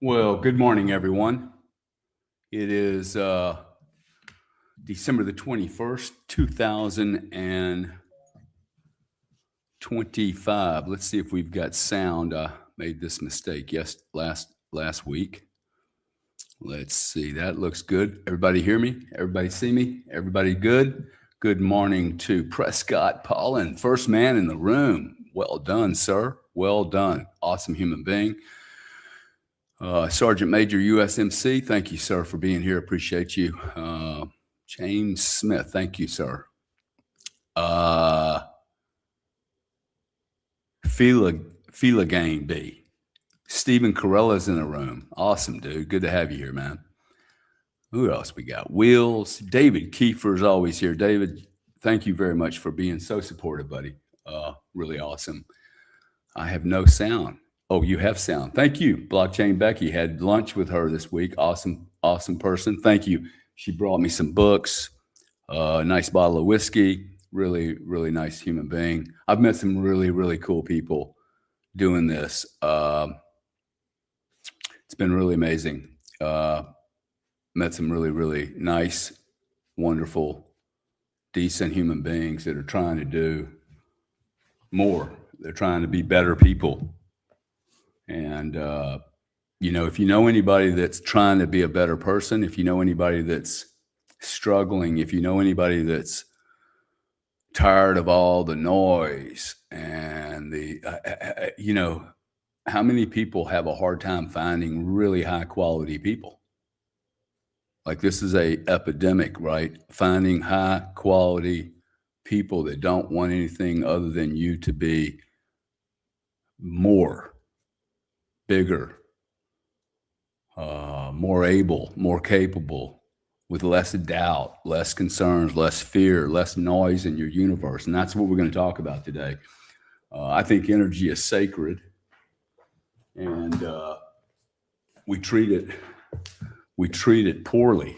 Well, good morning, everyone. It is December the 21st, 2025. Let's see if we've got sound. I made this mistake last week. Let's see. That looks good. Everybody hear me? Everybody see me? Everybody good? Good morning to Prescott Paulin, first man in the room. Well done, sir. Well done. Awesome human being. Sergeant Major USMC, thank you, sir, for being here. Appreciate you. James Smith, thank you, sir. Fila Game B. Stephen Carella's in the room. Awesome, dude. Good to have you here, man. Who else we got? Wheels. David Kiefer is always here. David, thank you very much for being so supportive, buddy. Really awesome. I have no sound. Oh, you have sound. Thank you. Blockchain Becky had lunch with her this week. Awesome, awesome person. Thank you. She brought me some books, a nice bottle of whiskey. Really, really nice human being. I've met some really, really cool people doing this. It's been really amazing. Met some really, really nice, wonderful, decent human beings that are trying to do more. They're trying to be better people. And, if you know anybody that's trying to be a better person, if you know anybody that's struggling, if you know anybody that's tired of all the noise and how many people have a hard time finding really high quality people? Like, this is a epidemic, right? Finding high quality people that don't want anything other than you to be more, bigger, more able, more capable, with less doubt, less concerns, less fear, less noise in your universe. And that's what we're going to talk about today. I think energy is sacred, and we treat it poorly.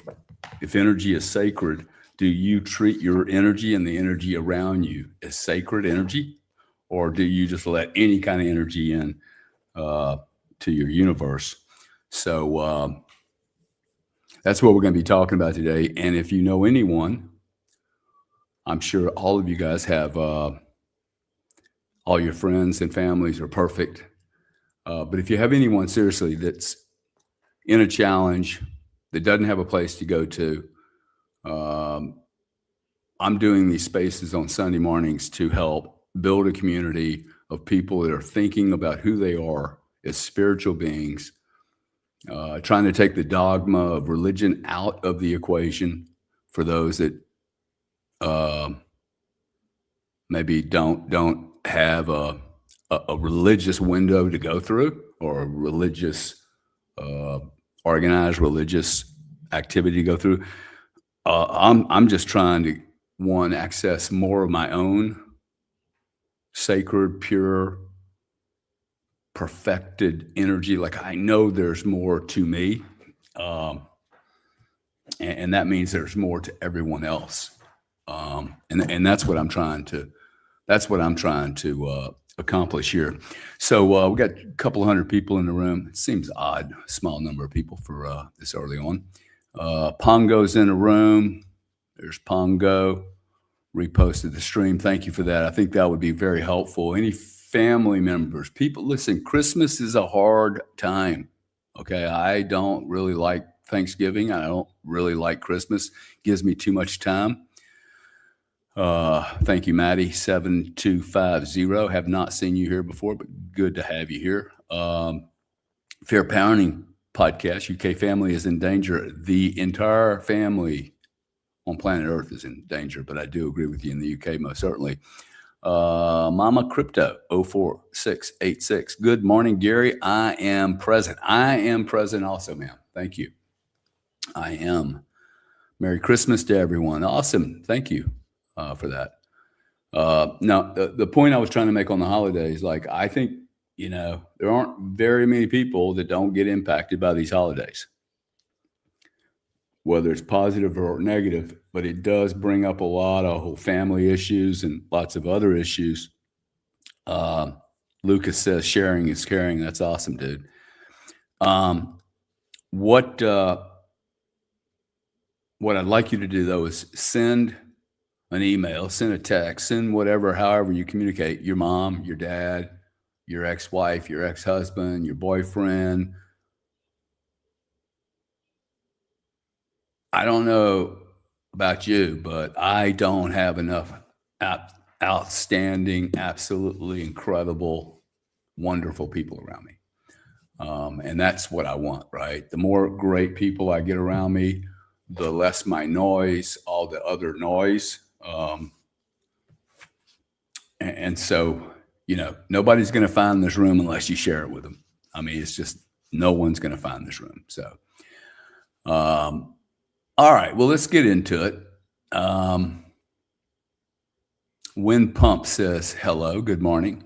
If energy is sacred, do you treat your energy and the energy around you as sacred energy, or do you just let any kind of energy in to your universe? So that's what we're going to be talking about today. And if you know anyone, I'm sure all of you guys have all your friends and families are perfect. But if you have anyone seriously that's in a challenge, that doesn't have a place to go to, I'm doing these spaces on Sunday mornings to help build a community of people that are thinking about who they are as spiritual beings, trying to take the dogma of religion out of the equation for those that maybe don't have a religious window to go through, or a religious organized religious activity to go through. I'm just trying to access more of my own sacred, pure, perfected energy. Like, I know there's more to me, and that means there's more to everyone else. And that's what I'm trying to accomplish here. So we got a couple of hundred people in the room. It seems odd, small number of people for this early on. Pongo's in the room. There's Pongo. Reposted the stream. Thank you for that. I think that would be very helpful. Any family members, people, listen, Christmas is a hard time. Okay. I don't really like Thanksgiving. I don't really like Christmas. Gives me too much time. Thank you, Maddie, 7250. Have not seen you here before, but good to have you here. Fair Parenting Podcast. UK family is in danger. The entire family on planet Earth is in danger, but I do agree with you in the UK, most certainly. Mama Crypto 04686. Good morning, Gary. I am present. I am present also, ma'am. Thank you. I am. Merry Christmas to everyone. Awesome. Thank you for that. Now, the point I was trying to make on the holidays, like, I think, there aren't very many people that don't get impacted by these holidays, whether it's positive or negative, but it does bring up a lot of whole family issues and lots of other issues. Lucas says sharing is caring. That's awesome, dude. Um, what what I'd like you to do though is send an email, send a text, send whatever, however you communicate, your mom, your dad, your ex-wife, your ex-husband, your boyfriend. I don't know about you, but I don't have enough outstanding, absolutely incredible, wonderful people around me. And that's what I want, right? The more great people I get around me, the less my noise, all the other noise. And so, nobody's going to find this room unless you share it with them. I mean, it's just no one's going to find this room. So, all right, well, let's get into it. Wind Pump says, hello, good morning.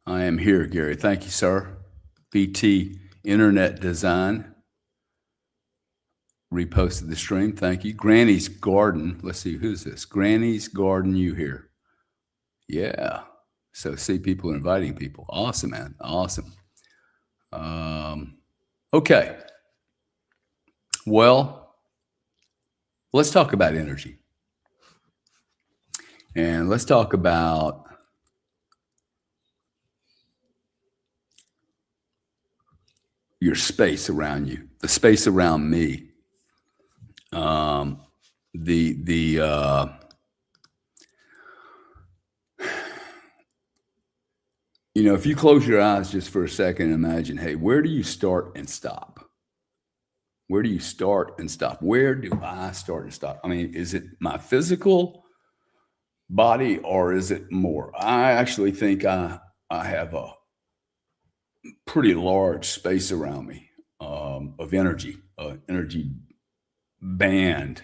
I am here, Gary. Thank you, sir. BT Internet Design reposted the stream. Thank you. Granny's Garden. Let's see, who's this? Granny's Garden, you here? Yeah. So see, people are inviting people. Awesome, man. Awesome. Okay. Well, let's talk about energy. And let's talk about your space around you, the space around me. If you close your eyes just for a second, imagine, hey, where do you start and stop? Where do you start and stop? Where do I start and stop? I mean, is it my physical body or is it more? I actually think I have a pretty large space around me of energy, energy band.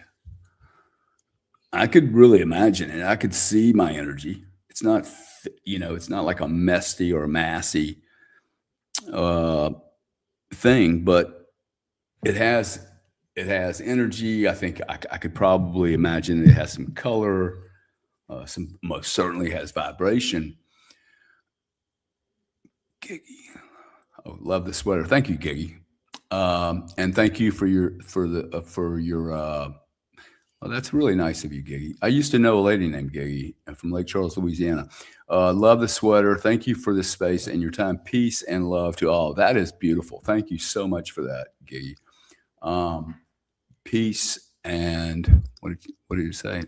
I could really imagine it. I could see my energy. It's not, it's not like a messy or a massy thing, but it has energy. I think I could probably imagine it has some color. Some most certainly has vibration. Giggy, oh, love the sweater. Thank you, Giggy, and thank you for your. Well, that's really nice of you, Giggy. I used to know a lady named Giggy from Lake Charles, Louisiana. Love the sweater. Thank you for this space and your time. Peace and love to all. That is beautiful. Thank you so much for that, Giggy. Peace and what did you say?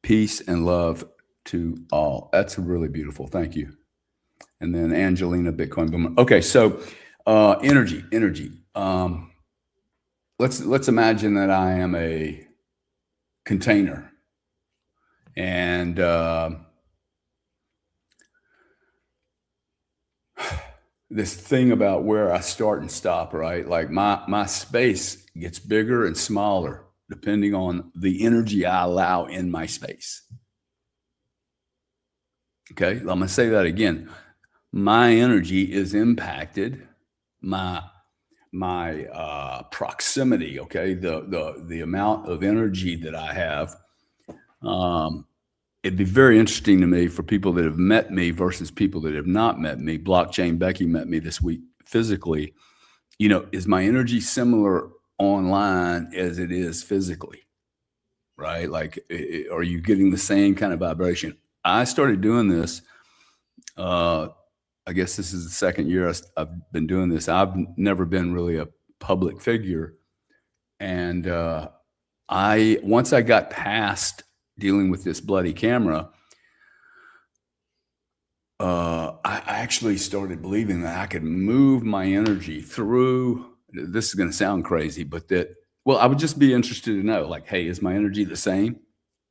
Peace and love to all. That's really beautiful. Thank you. And then Angelina, Bitcoin Boomer. Okay, so energy. Let's imagine that I am a container, and this thing about where I start and stop, right? Like my space gets bigger and smaller depending on the energy I allow in my space. Okay, I'm gonna say that again. My energy is impacted. My proximity, okay, the amount of energy that I have. It'd be very interesting to me for people that have met me versus people that have not met me. Blockchain Becky met me this week physically. Is my energy similar online as it is physically? Right? Like, are you getting the same kind of vibration? I started doing this. I guess this is the second year I've been doing this. I've never been really a public figure. And once I got past dealing with this bloody camera, I actually started believing that I could move my energy through. This is going to sound crazy, but I would just be interested to know, like, hey, is my energy the same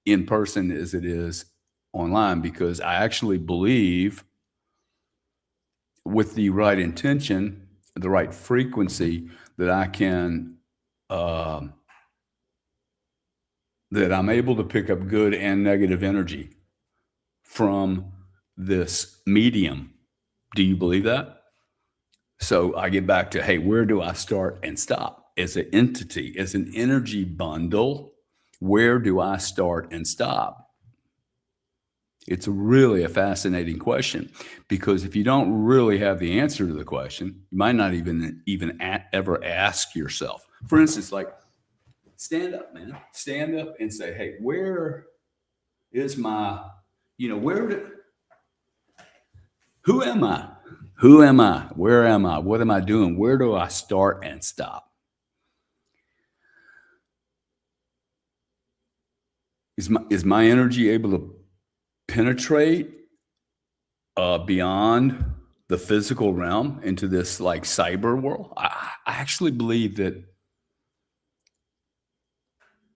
in person as it is online? Because I actually believe with the right intention, the right frequency, that I can, that I'm able to pick up good and negative energy from this medium. Do you believe that? So I get back to, hey, where do I start and stop? As an entity, as an energy bundle, where do I start and stop? It's really a fascinating question because if you don't really have the answer to the question, you might not ever ask yourself. For instance, like stand up, man. Stand up and say, "Hey, where is my, where do, who am I? Who am I? Where am I? What am I doing? Where do I start and stop? Is my energy able to penetrate beyond the physical realm into this like cyber world? I actually believe that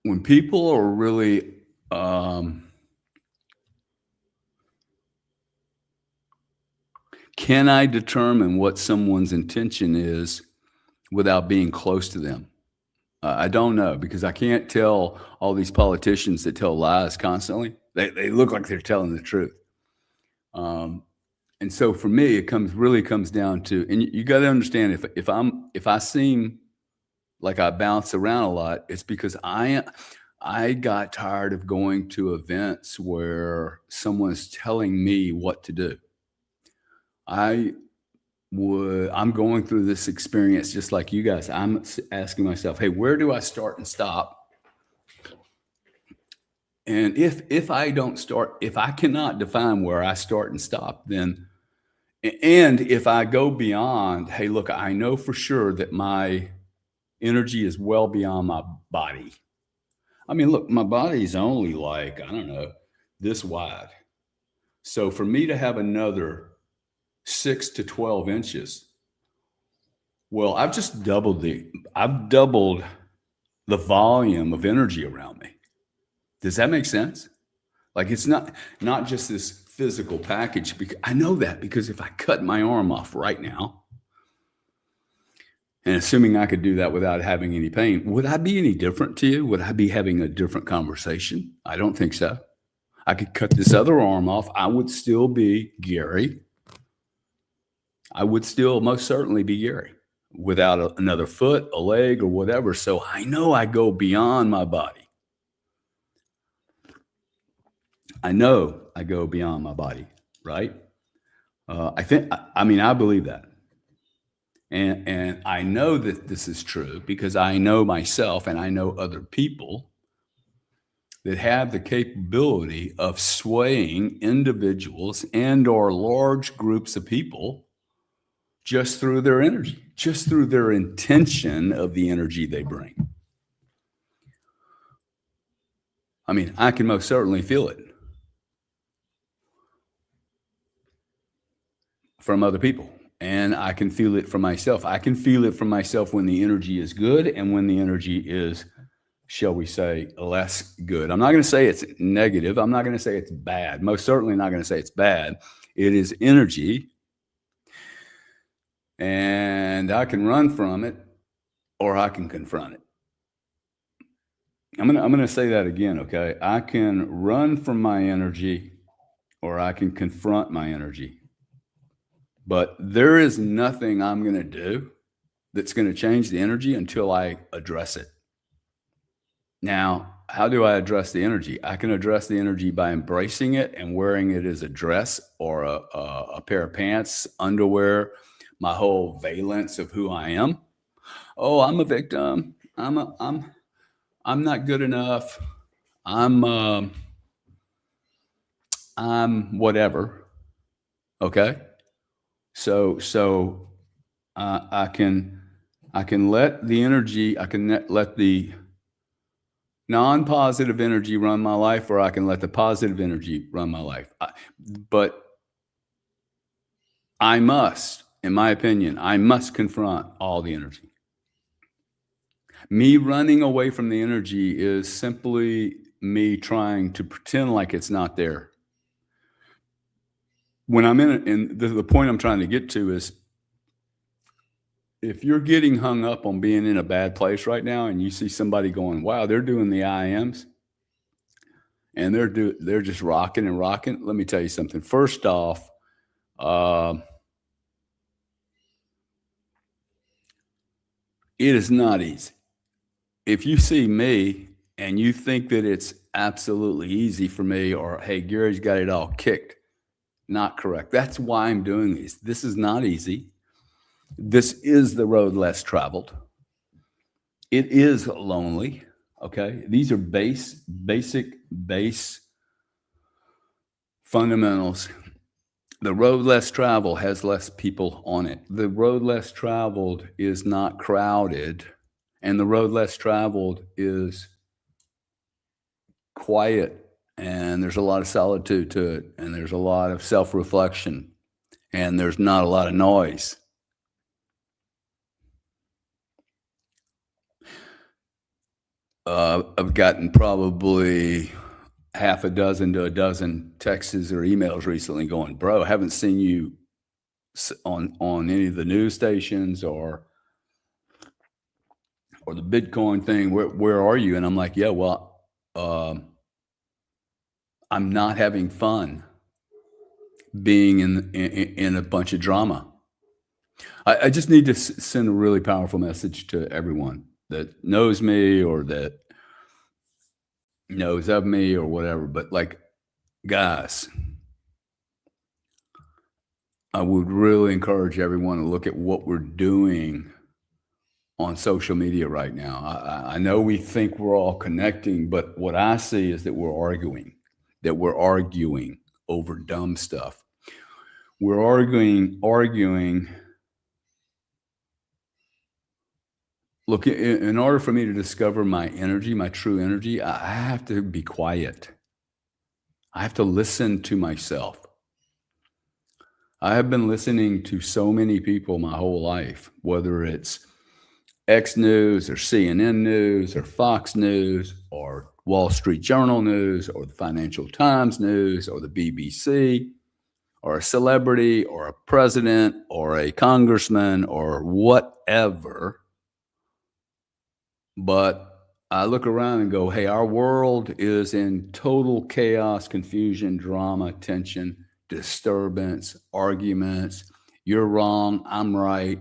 when people are really can I determine what someone's intention is without being close to them? I don't know because I can't tell all these politicians that tell lies constantly. They look like they're telling the truth. Um, and so for me, it comes down to, and you got to understand if I seem like I bounce around a lot, it's because I got tired of going to events where someone's telling me what to do. I I'm going through this experience just like you guys. I'm asking myself, hey, where do I start and stop? And if I don't start, if I cannot define where I start and stop, then and if I go beyond, hey, look, I know for sure that my energy is well beyond my body. I mean, look, my body is only like, I don't know, this wide. So for me to have another 6 to 12 inches, well, I've doubled the volume of energy around me. Does that make sense? Like it's not just this physical package. Because I know that because if I cut my arm off right now, and assuming I could do that without having any pain, would I be any different to you? Would I be having a different conversation? I don't think so. I could cut this other arm off. I would still be Gary. I would still most certainly be Gary without another foot, a leg, or whatever. So I know I go beyond my body. I know I go beyond my body, right? I believe that. And I know that this is true because I know myself and I know other people that have the capability of swaying individuals and or large groups of people just through their energy, just through their intention of the energy they bring. I mean, I can most certainly feel it from other people. And I can feel it from myself. I can feel it from myself when the energy is good and when the energy is, shall we say, less good. I'm not going to say it's negative. I'm not going to say it's bad. Most certainly not going to say it's bad. It is energy. And I can run from it or I can confront it. I'm gonna say that again, okay? I can run from my energy or I can confront my energy. But there is nothing I'm going to do that's going to change the energy until I address it. Now, how do I address the energy? I can address the energy by embracing it and wearing it as a dress or a pair of pants, underwear, my whole valence of who I am. Oh, I'm a victim. I'm not good enough. I'm I'm whatever. Okay. So I can let the energy, I can let the non-positive energy run my life, or I can let the positive energy run my life. But I must, in my opinion, I must confront all the energy. Me running away from the energy is simply me trying to pretend like it's not there. When I'm in it, and the point I'm trying to get to is if you're getting hung up on being in a bad place right now and you see somebody going, wow, they're doing the IMs and they're just rocking and rocking. Let me tell you something. First off, it is not easy. If you see me and you think that it's absolutely easy for me, or hey, Gary's got it all kicked. Not correct. That's why I'm doing these. This is not easy. This is the road less traveled. It is lonely. Okay. These are base fundamentals. The road less traveled has less people on it. The road less traveled is not crowded, and the road less traveled is quiet, and there's a lot of solitude to it, and there's a lot of self-reflection, and there's not a lot of noise. I've gotten probably half a dozen to a dozen texts or emails recently going, bro, I haven't seen you on any of the news stations or the Bitcoin thing. Where are you? And I'm like, yeah, well, I'm not having fun being in a bunch of drama. I just need to send a really powerful message to everyone that knows me or that knows of me or whatever. But like, guys, I would really encourage everyone to look at what we're doing on social media right now. I know we think we're all connecting, but what I see is that we're arguing over dumb stuff. We're arguing. Look, in order for me to discover my energy, my true energy, I have to be quiet. I have to listen to myself. I have been listening to so many people my whole life, whether it's X News or CNN News or Fox News or Wall Street Journal News or the Financial Times News or the BBC or a celebrity or a president or a congressman or whatever. But I look around and go, hey, our world is in total chaos, confusion, drama, tension, disturbance, arguments. You're wrong. I'm right.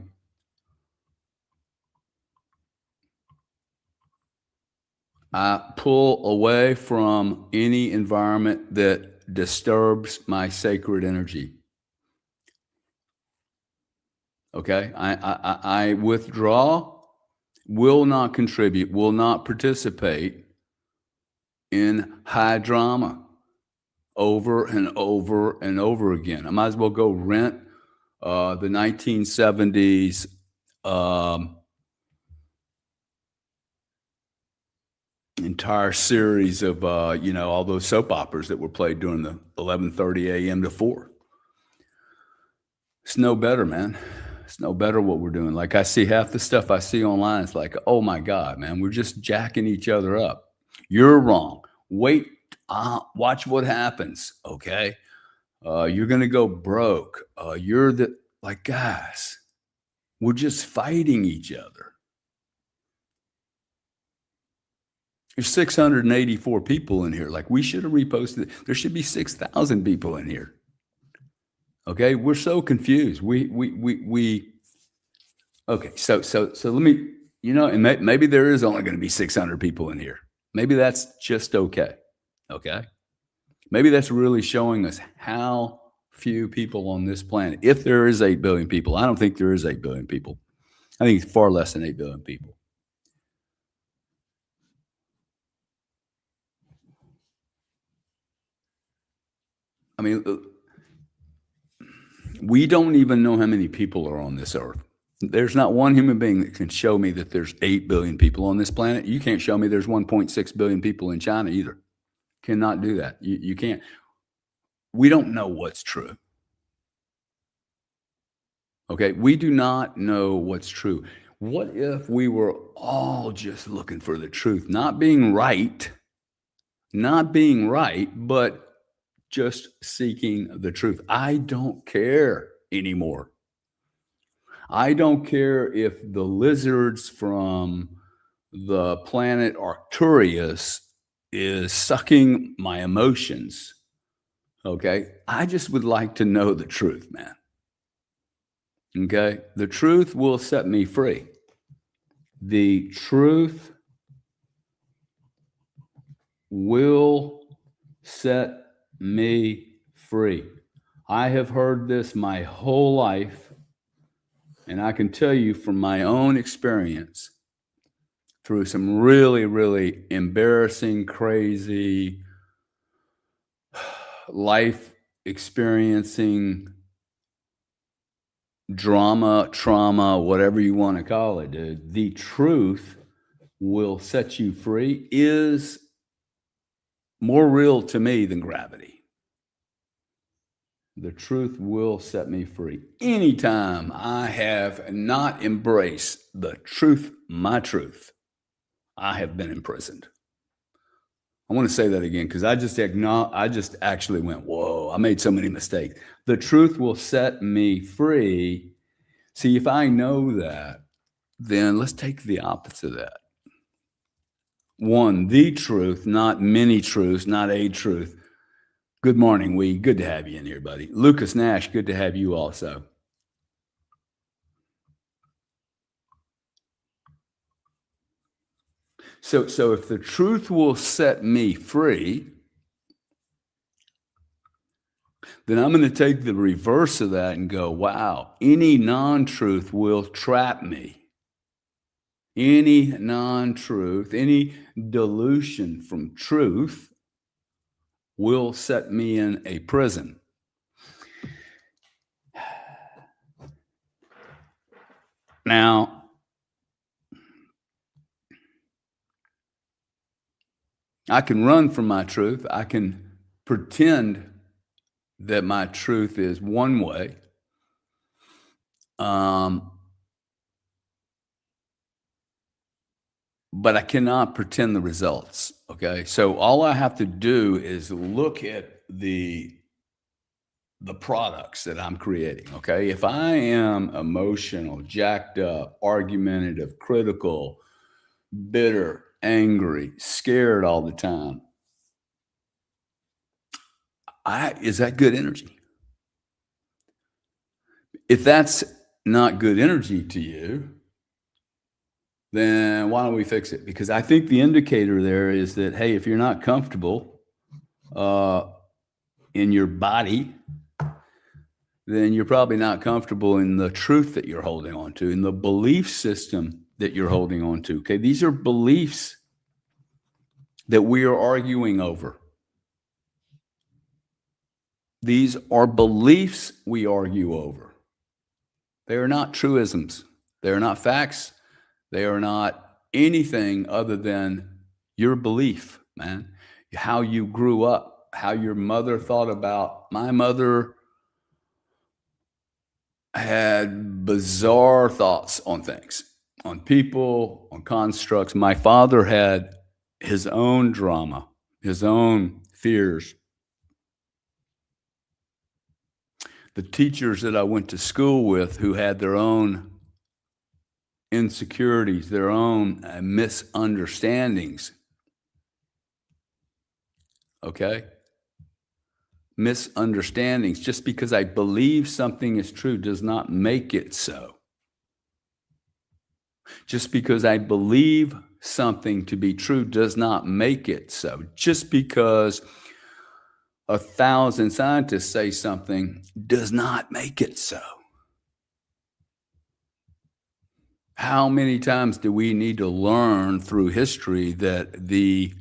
I pull away from any environment that disturbs my sacred energy. Okay. I withdraw, will not contribute, will not participate in high drama over and over and over again. I might as well go rent the 1970s entire series of all those soap operas that were played during the 11:30 a.m. to 4. It's no better, man. It's no better what we're doing. Like, I see half the stuff I see online. It's like, oh my God, man, we're just jacking each other up. You're wrong. Wait, watch what happens. Okay. You're going to go broke. You're like, guys, we're just fighting each other. There's 684 people in here. Like, we should have reposted it. There should be 6,000 people in here. Okay, we're so confused. Okay, so let me, and maybe there is only going to be 600 people in here. Maybe that's just okay. Okay, maybe that's really showing us how few people on this planet. If there is 8 billion people, I don't think there is 8 billion people. I think it's far less than 8 billion people. I mean, we don't even know how many people are on this earth. There's not one human being that can show me that there's 8 billion people on this planet. You can't show me there's 1.6 billion people in China either. Cannot do that. You can't. We don't know what's true. Okay, we do not know what's true. What if we were all just looking for the truth, not being right, but just seeking the truth? I don't care anymore. I don't care if the lizards from the planet Arcturus is sucking my emotions. Okay. I just would like to know the truth, man. Okay. The truth will set me free. The truth will set me free. I have heard this my whole life, and I can tell you from my own experience through some really, really embarrassing, crazy, life experiencing drama, trauma, whatever you want to call it, dude. The truth will set you free is more real to me than gravity. The truth will set me free. Anytime I have not embraced the truth, my truth, I have been imprisoned. I want to say that again because I just actually went, whoa, I made so many mistakes. The truth will set me free. See, if I know that, then let's take the opposite of that. One, the truth, not many truths, not a truth. Good morning, Wee. Good to have you in here, buddy. Lucas Nash, good to have you also. So if the truth will set me free, then I'm going to take the reverse of that and go, wow, any non-truth will trap me. Any non-truth, any dilution from truth will set me in a prison. Now, I can run from my truth. I can pretend that my truth is one way. But I cannot pretend the results. Okay. So all I have to do is look at the products that I'm creating. Okay. If I am emotional, jacked up, argumentative, critical, bitter, angry, scared all the time, is that good energy? If that's not good energy to you, then why don't we fix it? Because I think the indicator there is that, hey, if you're not comfortable in your body, then you're probably not comfortable in the truth that you're holding on to, in the belief system that you're holding on to. Okay, these are beliefs that we are arguing over. These are beliefs we argue over. They are not truisms. They are not facts. They are not anything other than your belief, man. How you grew up, how your mother thought about. My mother had bizarre thoughts on things, on people, on constructs. My father had his own drama, his own fears. The teachers that I went to school with who had their own insecurities, their own misunderstandings. Okay? Misunderstandings. Just because I believe something is true does not make it so. Just because I believe something to be true does not make it so. Just because 1,000 scientists say something does not make it so. How many times do we need to learn through history that the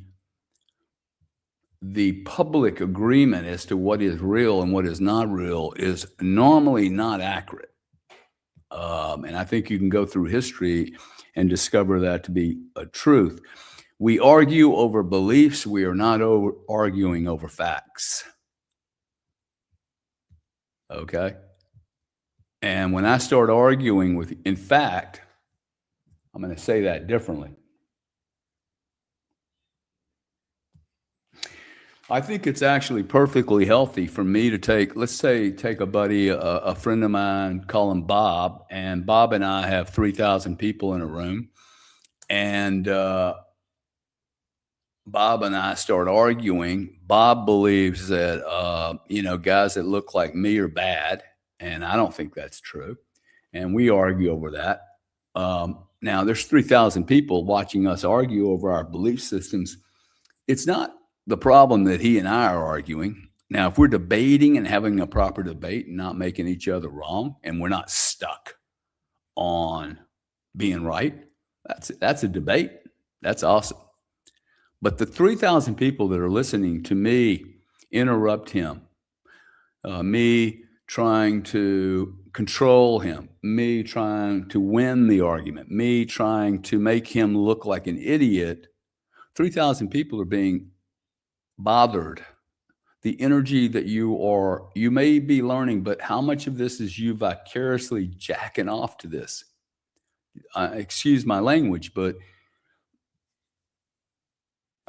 public agreement as to what is real and what is not real is normally not accurate? And I think you can go through history and discover that to be a truth. We argue over beliefs. We are not arguing over facts. Okay? And when I start arguing with, in fact, I'm going to say that differently. I think it's actually perfectly healthy for me to take a buddy, a friend of mine, call him Bob, and Bob and I have 3,000 people in a room, and Bob and I start arguing. Bob believes that, guys that look like me are bad, and I don't think that's true, and we argue over that. Now, there's 3,000 people watching us argue over our belief systems. It's not the problem that he and I are arguing. Now, if we're debating and having a proper debate and not making each other wrong, and we're not stuck on being right, that's a debate. That's awesome. But the 3,000 people that are listening to me interrupt him, me trying to control him, me trying to win the argument, me trying to make him look like an idiot, 3,000 people are being bothered. The energy that you may be learning, but how much of this is you vicariously jacking off to this? Excuse my language, but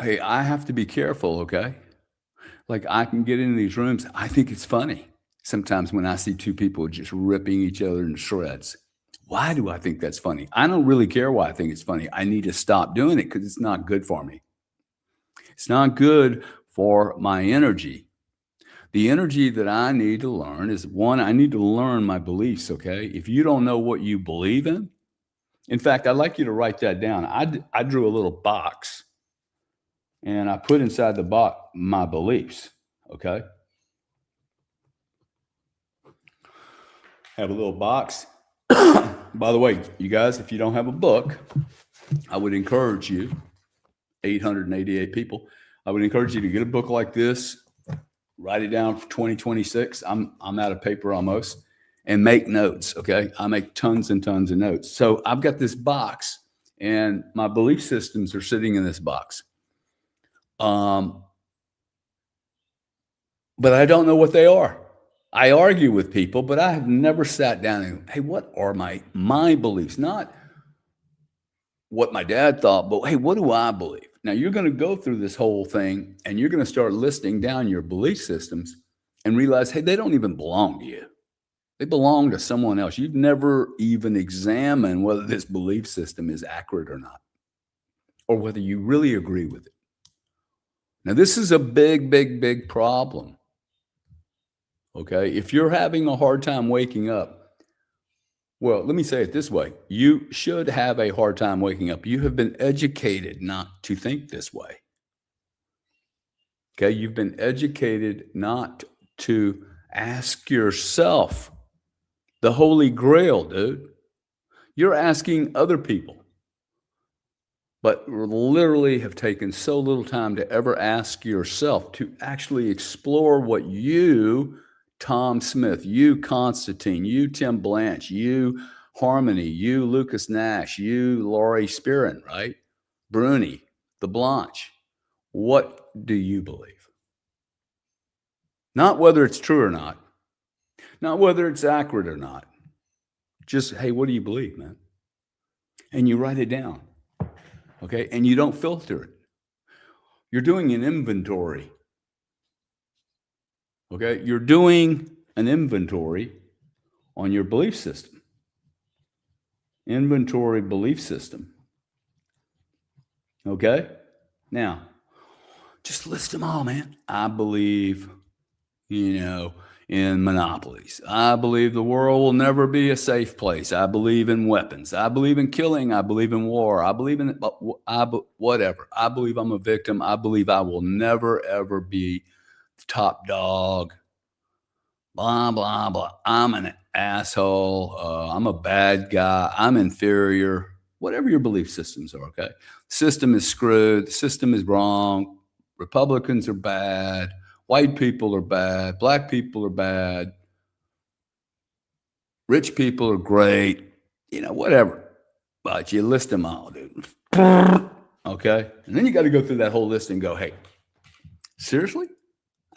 hey, I have to be careful, okay? Like, I can get into these rooms. I think it's funny sometimes when I see two people just ripping each other in shreds. Why do I think that's funny? I don't really care why I think it's funny. I need to stop doing it because it's not good for me. It's not good for my energy. The energy that I need to learn is, one, I need to learn my beliefs, okay? If you don't know what you believe in fact, I'd like you to write that down. I drew a little box and I put inside the box my beliefs, okay? Have a little box. By the way, you guys, if you don't have a book, I would encourage you, 888 people, I would encourage you to get a book like this, write it down for 2026. I'm out of paper almost, and make notes, okay? I make tons and tons of notes. So I've got this box, and my belief systems are sitting in this box. But I don't know what they are. I argue with people, but I have never sat down and, hey, what are my beliefs? Not what my dad thought, but hey, what do I believe? Now you're going to go through this whole thing and you're going to start listing down your belief systems and realize, hey, they don't even belong to you. They belong to someone else. You've never even examined whether this belief system is accurate or not, or whether you really agree with it. Now, this is a big, big, big problem. Okay. If you're having a hard time waking up, well, let me say it this way. You should have a hard time waking up. You have been educated not to think this way. Okay. You've been educated not to ask yourself the Holy Grail, dude. You're asking other people, but literally have taken so little time to ever ask yourself to actually explore what you, Tom Smith, you, Constantine, you, Tim Blanche, you, Harmony, you, Lucas Nash, you, Laurie Spirin, right? Bruni, the Blanche. What do you believe? Not whether it's true or not whether it's accurate or not. Just, hey, what do you believe, man? And you write it down, okay? And you don't filter it. You're doing an inventory, okay? You're doing an inventory on your belief system. Inventory belief system, okay? Now, just list them all, man. I believe, in monopolies. I believe the world will never be a safe place. I believe in weapons. I believe in killing. I believe in war. I believe in whatever. I believe I'm a victim. I believe I will never, ever be top dog. Blah, blah, blah. I'm an asshole. I'm a bad guy. I'm inferior. Whatever your belief systems are, okay? The system is screwed. The system is wrong. Republicans are bad. White people are bad. Black people are bad. Rich people are great. Whatever. But you list them all, dude. Okay? And then you got to go through that whole list and go, hey, seriously?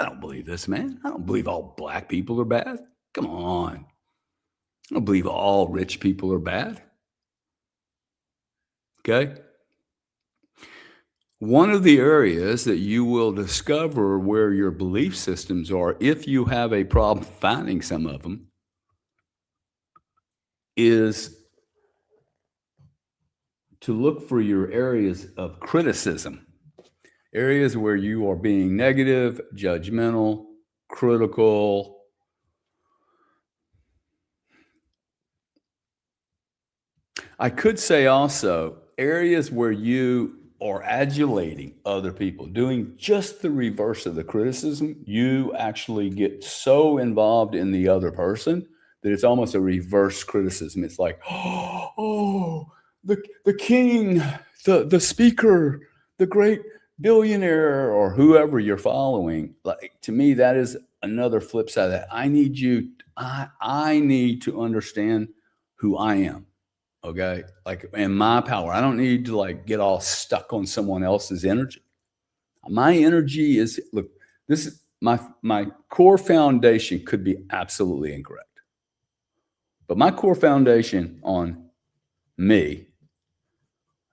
I don't believe this, man. I don't believe all black people are bad. Come on. I don't believe all rich people are bad. Okay? One of the areas that you will discover where your belief systems are, if you have a problem finding some of them, is to look for your areas of criticism, areas where you are being negative, judgmental, critical. I could say also areas where you or adulating other people, doing just the reverse of the criticism, you actually get so involved in the other person that it's almost a reverse criticism. It's like, oh, the king, the speaker, the great billionaire, or whoever you're following. Like, to me, that is another flip side of that. I need to understand who I am. Okay. Like, in my power, I don't need to like get all stuck on someone else's energy. My energy is, look, this is my core foundation could be absolutely incorrect, but my core foundation on me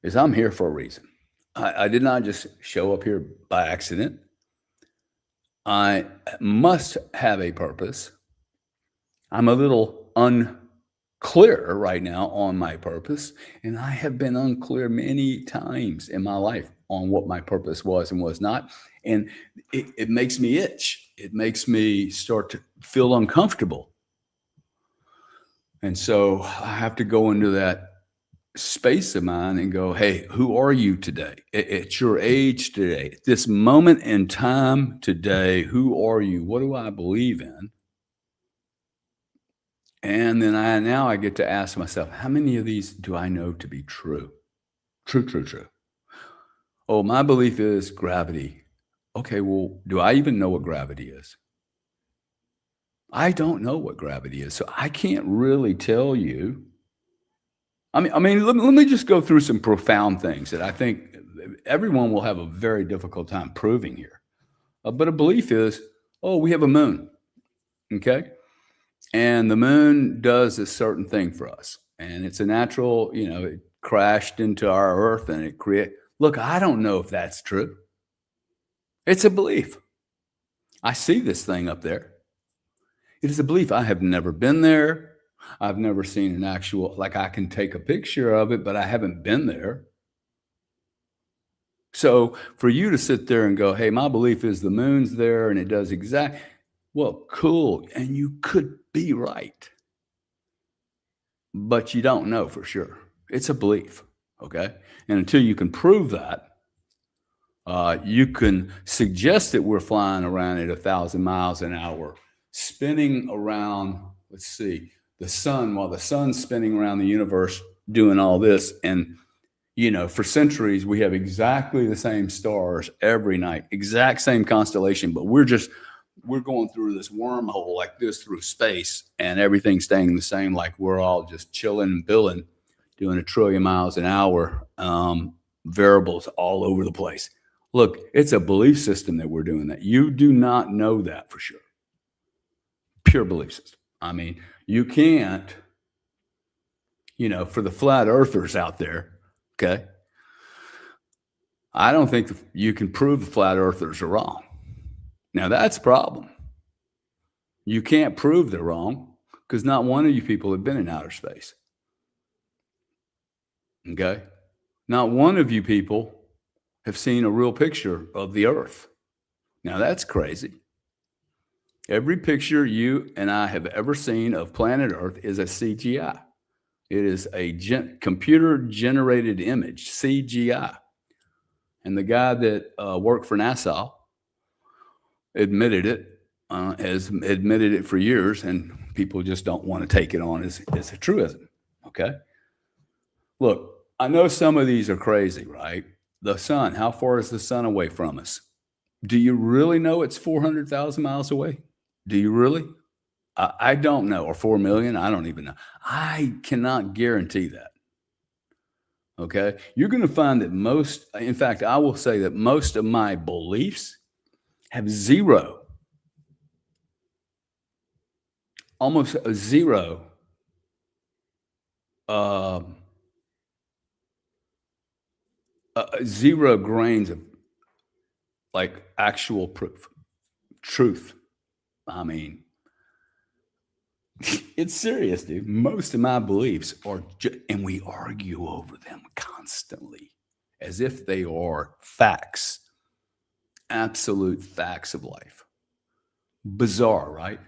is I'm here for a reason. I did not just show up here by accident. I must have a purpose. I'm a little unclear right now on my purpose, and I have been unclear many times in my life on what my purpose was and was not. And it makes me itch. It makes me start to feel uncomfortable. And so I have to go into that space of mine and go, hey, who are you today? At your age today, at this moment in time today, who are you? What do I believe in? And then now I get to ask myself, how many of these do I know to be true? True. Oh, my belief is gravity. Okay, well, do I even know what gravity is? I don't know what gravity is, so I can't really tell you. Let me just go through some profound things that I think everyone will have a very difficult time proving here. But a belief is, oh, we have a moon, okay? And the moon does a certain thing for us. And it's a natural, it crashed into our earth and it create. Look, I don't know if that's true. It's a belief. I see this thing up there. It is a belief. I have never been there. I've never seen an actual, like, I can take a picture of it, but I haven't been there. So for you to sit there and go, hey, my belief is the moon's there and it does well, cool. And you could be right, but you don't know for sure. It's a belief. Okay. And until you can prove that, you can suggest that we're flying around at 1,000 miles an hour, spinning around, let's see, the sun, while the sun's spinning around the universe doing all this. And, for centuries, we have exactly the same stars every night, exact same constellation, but we're going through this wormhole like this through space, and everything's staying the same. Like, we're all just chilling and billing, doing 1 trillion miles an hour, variables all over the place. Look, it's a belief system that we're doing that. You do not know that for sure. Pure belief system. You can't, for the flat earthers out there, okay? I don't think you can prove the flat earthers are wrong. Now, that's a problem. You can't prove they're wrong because not one of you people have been in outer space. Okay? Not one of you people have seen a real picture of the earth. Now, that's crazy. Every picture you and I have ever seen of planet Earth is a CGI. It is a computer-generated image, CGI. And the guy that worked for NASA admitted it, has admitted it for years, and people just don't want to take it on as a truism, okay? Look, I know some of these are crazy, right? The sun, how far is the sun away from us? Do you really know it's 400,000 miles away? Do you really? I don't know. Or 4 million? I don't even know. I cannot guarantee that. Okay? You're going to find that in fact, I will say that most of my beliefs have almost zero zero grains of like actual proof, truth. It's serious, dude. Most of my beliefs are, and we argue over them constantly as if they are facts, absolute facts of life. Bizarre, right?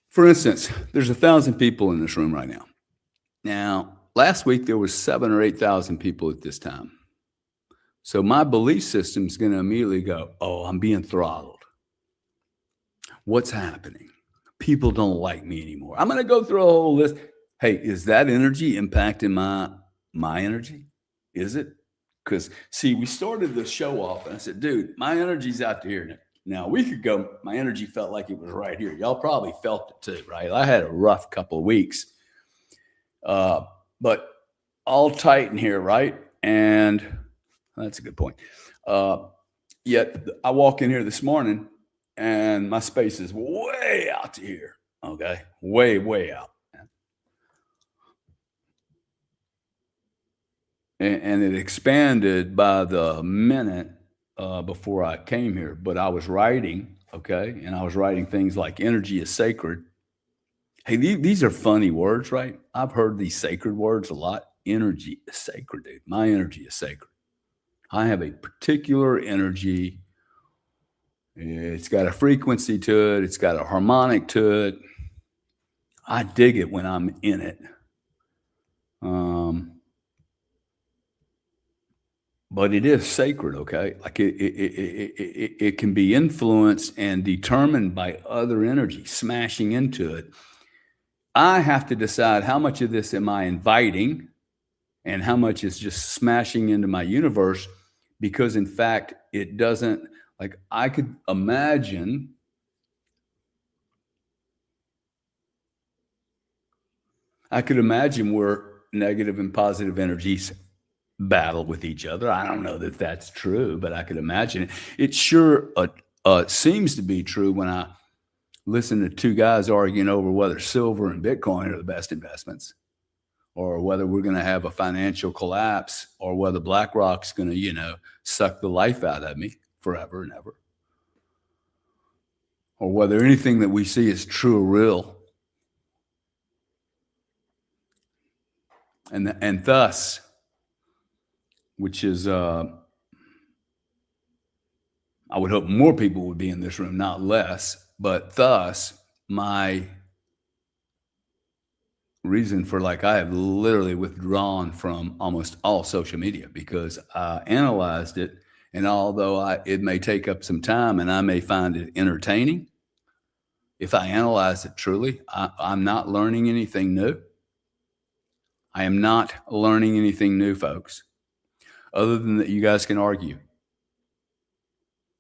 For instance, there's 1,000 people in this room right now. Now, last week there was 7 or 8,000 people at this time. So my belief system is going to immediately go, oh, I'm being throttled. What's happening? People don't like me anymore. I'm going to go through a whole list. Hey, is that energy impacting my energy? Is it? Because see, we started the show off and I said, dude, my energy's out here. Now a week ago, my energy felt like it was right here. Y'all probably felt it too, right? I had a rough couple of weeks, but all tight in here, right? And that's a good point. Yet I walk in here this morning and my space is way out to here. Okay. Way, way out. And it expanded by the minute before I came here. But I was writing, okay, and I was writing things like energy is sacred. Hey, these are funny words, right? I've heard these sacred words a lot. Energy is sacred, dude. My energy is sacred. I have a particular energy. It's got a frequency to it. It's got a harmonic to it. I dig it when I'm in it. But it is sacred, okay? Like it can be influenced and determined by other energy smashing into it. I have to decide how much of this am I inviting and how much is just smashing into my universe, because in fact, it doesn't, like I could imagine where negative and positive energies battle with each other. I don't know that that's true, but I could imagine it. It sure seems to be true when I listen to two guys arguing over whether silver and Bitcoin are the best investments, or whether we're going to have a financial collapse, or whether BlackRock's going to, suck the life out of me forever and ever, or whether anything that we see is true or real. And thus, which is, I would hope more people would be in this room, not less, but thus my reason for, like, I have literally withdrawn from almost all social media because I analyzed it. And although it may take up some time and I may find it entertaining, if I analyze it truly, I'm not learning anything new. I am not learning anything new, folks, other than that you guys can argue.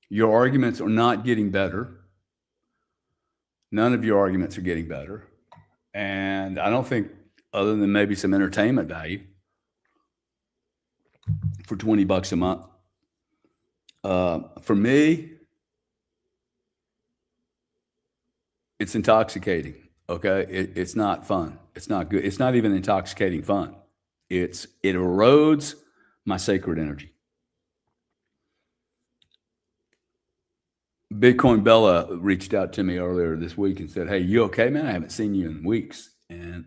Your arguments are not getting better. None of your arguments are getting better. And I don't think, other than maybe some entertainment value for $20 a month, for me, it's intoxicating. Okay. It's not fun. It's not good. It's not even intoxicating fun. It erodes my sacred energy. Bitcoin Bella reached out to me earlier this week and said, "Hey, you okay, man? I haven't seen you in weeks." And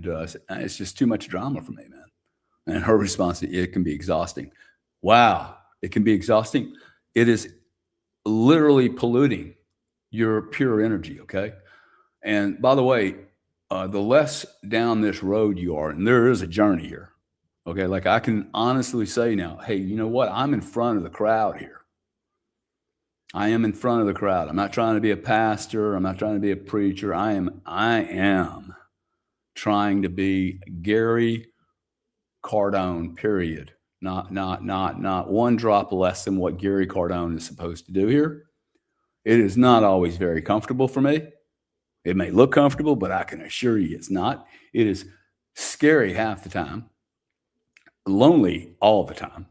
I said, it's just too much drama for me, man. And her response, it can be exhausting. Wow. It can be exhausting. It is literally polluting your pure energy. Okay. And by the way, the less down this road you are, and there is a journey here. Okay. Like I can honestly say now, hey, you know what? I'm in front of the crowd here. I am in front of the crowd. I'm not trying to be a pastor. I'm not trying to be a preacher. I am trying to be Gary Cardone, period. Not one drop less than what Gary Cardone is supposed to do here. It is not always very comfortable for me. It may look comfortable, but I can assure you it's not. It is scary half the time, lonely all the time.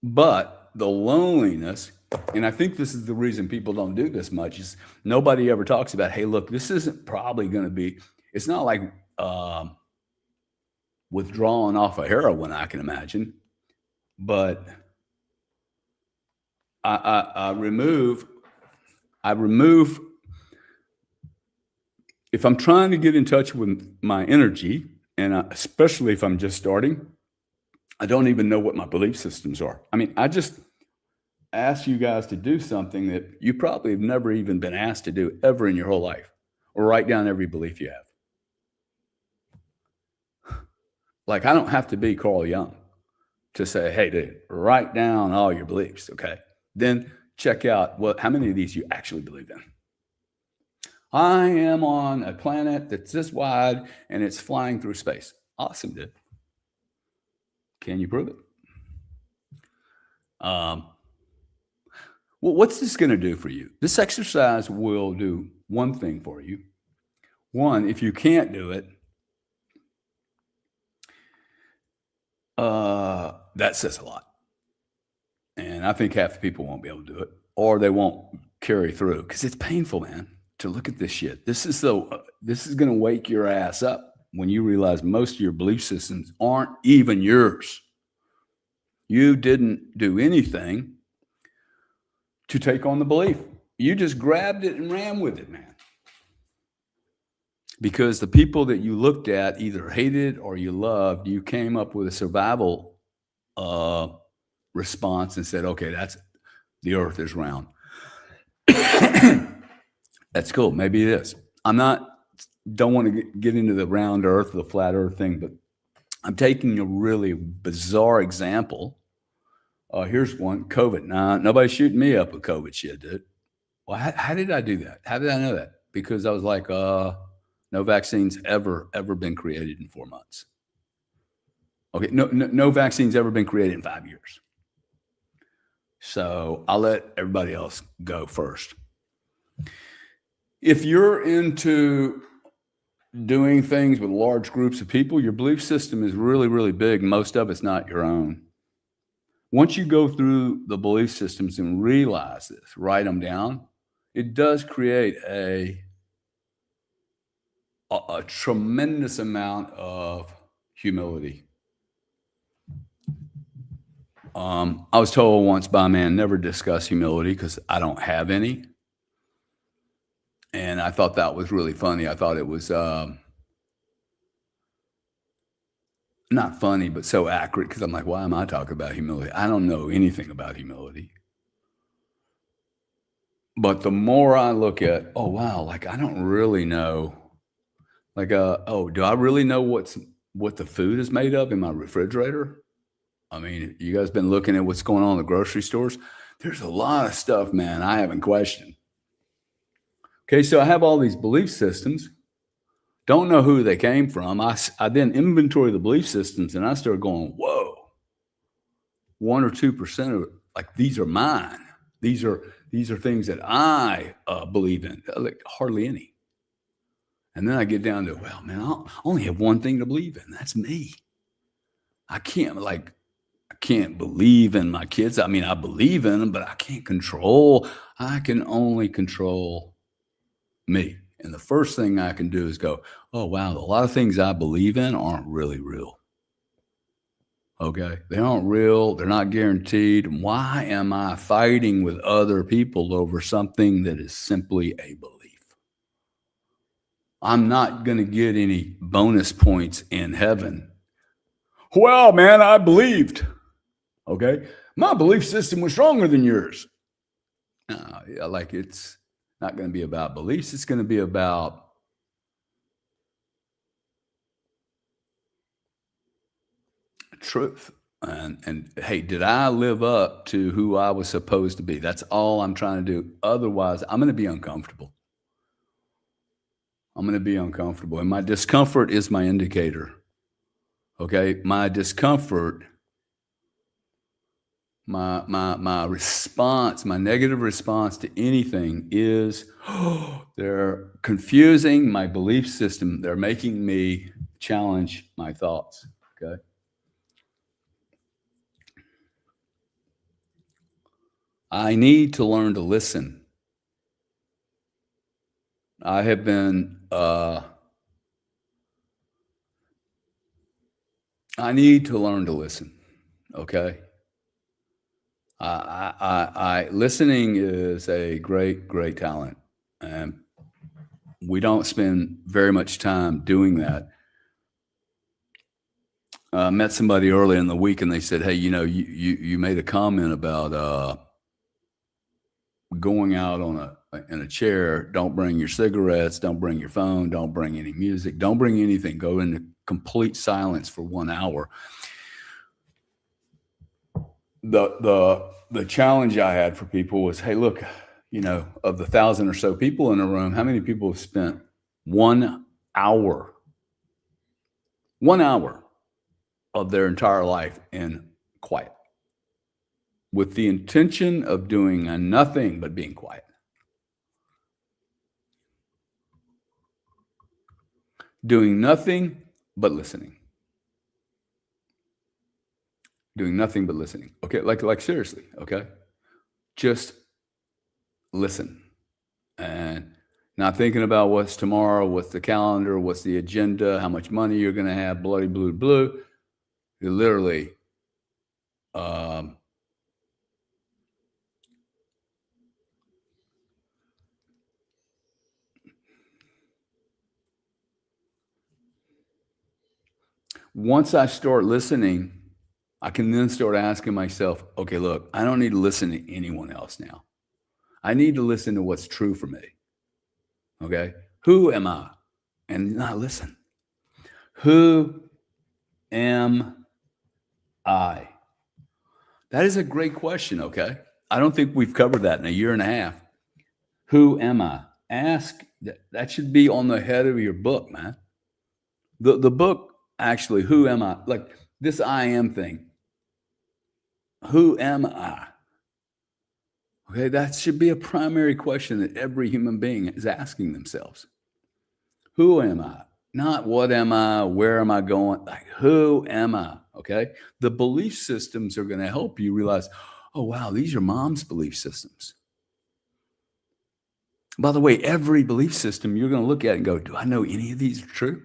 But the loneliness, and I think this is the reason people don't do this much, is nobody ever talks about, hey, look, this isn't probably going to be, it's not like withdrawing off of heroin, I can imagine, but I remove, if I'm trying to get in touch with my energy, and especially if I'm just starting, I don't even know what my belief systems are. I mean, ask you guys to do something that you probably have never even been asked to do ever in your whole life, or write down every belief you have. Like, I don't have to be Carl Jung to say, hey, dude, write down all your beliefs, okay? Then check out how many of these you actually believe in. I am on a planet that's this wide and it's flying through space. Awesome, dude. Can you prove it? Well, what's this going to do for you? This exercise will do one thing for you. One, if you can't do it, that says a lot. And I think half the people won't be able to do it, or they won't carry through because it's painful, man, to look at this shit. This is going to wake your ass up when you realize most of your belief systems aren't even yours. You didn't do anything to take on the belief. You just grabbed it and ran with it, man. Because the people that you looked at either hated or you loved, you came up with a survival response and said, okay, the earth is round. That's cool. Maybe it is. Don't want to get into the round earth, the flat earth thing, but I'm taking a really bizarre example. Here's one, COVID. Nah, nobody's shooting me up with COVID shit, dude. Well, how did I do that? How did I know that? Because I was like, no vaccines ever been created in 4 months. Okay, no vaccines ever been created in 5 years. So I'll let everybody else go first. If you're into doing things with large groups of people, your belief system is really, really big. Most of it's not your own. Once you go through the belief systems and realize this, write them down, it does create a tremendous amount of humility. I was told once by a man, never discuss humility because I don't have any. And I thought that was really funny. I thought it was not funny, but so accurate because I'm like, why am I talking about humility? I don't know anything about humility. But the more I look at, oh, wow, like I don't really know. Like, do I really know what the food is made of in my refrigerator? I mean, you guys been looking at what's going on in the grocery stores? There's a lot of stuff, man, I haven't questioned. Okay, so I have all these belief systems. Don't know who they came from. I then inventory the belief systems, and I started going, whoa, 1 or 2% of it, like these are mine. These are things that I believe in, like hardly any. And then I get down to, well, man, I only have one thing to believe in. That's me. I can't believe in my kids. I mean, I believe in them, but I can't control. I can only control me. And the first thing I can do is go, oh, wow, a lot of things I believe in aren't really real. Okay? They aren't real. They're not guaranteed. Why am I fighting with other people over something that is simply a belief? I'm not going to get any bonus points in heaven. Well, man, I believed. Okay? My belief system was stronger than yours. Like it's not going to be about beliefs. It's going to be about truth. And hey, did I live up to who I was supposed to be? That's all I'm trying to do. Otherwise, I'm going to be uncomfortable. I'm going to be uncomfortable. And my discomfort is my indicator. Okay? My discomfort, my response, my negative response to anything is, they're confusing my belief system. They're making me challenge my thoughts. Okay? I need to learn to listen. I have been, I need to learn to listen. Okay. Listening is a great talent. And we don't spend very much time doing that. I met somebody early in the week and they said, hey, you made a comment about, going out on in a chair. Don't bring your cigarettes. Don't bring your phone. Don't bring any music. Don't bring anything. Go into complete silence for 1 hour. The challenge I had for people was, hey, look, of the 1,000 or so people in a room, how many people have spent 1 hour, 1 hour of their entire life in quiet with the intention of doing nothing but being quiet? Doing nothing but listening. Doing nothing but listening. Okay, like seriously, okay? Just listen. And not thinking about what's tomorrow, what's the calendar, what's the agenda, how much money you're going to have, bloody blue. You literally once I start listening, I can then start asking myself, okay, look, I don't need to listen to anyone else now. I need to listen to what's true for me. Okay? Who am I? And now listen. Who am I? That is a great question, okay? I don't think we've covered that in a year and a half. Who am I? Ask that should be on the head of your book, man. The book actually, who am I? Like this I am thing. Who am I? Okay, that should be a primary question that every human being is asking themselves. Who am I? Not what am I? Where am I going? Like, who am I? Okay. The belief systems are going to help you realize, oh, wow, these are mom's belief systems. By the way, every belief system you're going to look at and go, do I know any of these are true?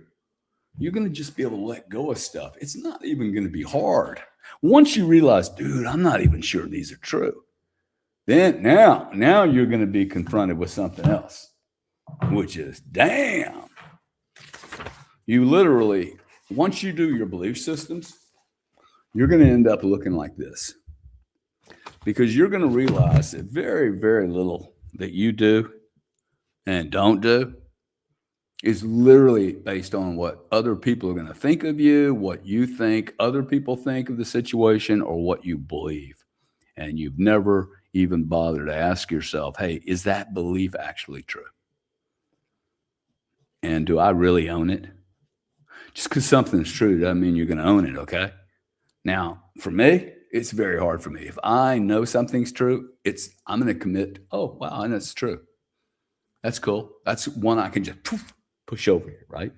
You're going to just be able to let go of stuff. It's not even going to be hard. Once you realize, dude, I'm not even sure these are true. Then now you're going to be confronted with something else, which is, damn. You literally, once you do your belief systems, you're going to end up looking like this, because you're going to realize that very, very little that you do and don't do is literally based on what other people are going to think of you, what you think other people think of the situation, or what you believe. And you've never even bothered to ask yourself, hey, is that belief actually true? And do I really own it? Just because something's true doesn't mean you're going to own it, okay? Now, for me, it's very hard for me. If I know something's true, I'm going to commit, oh, wow, and it's true. That's cool. That's one I can just push over here, right?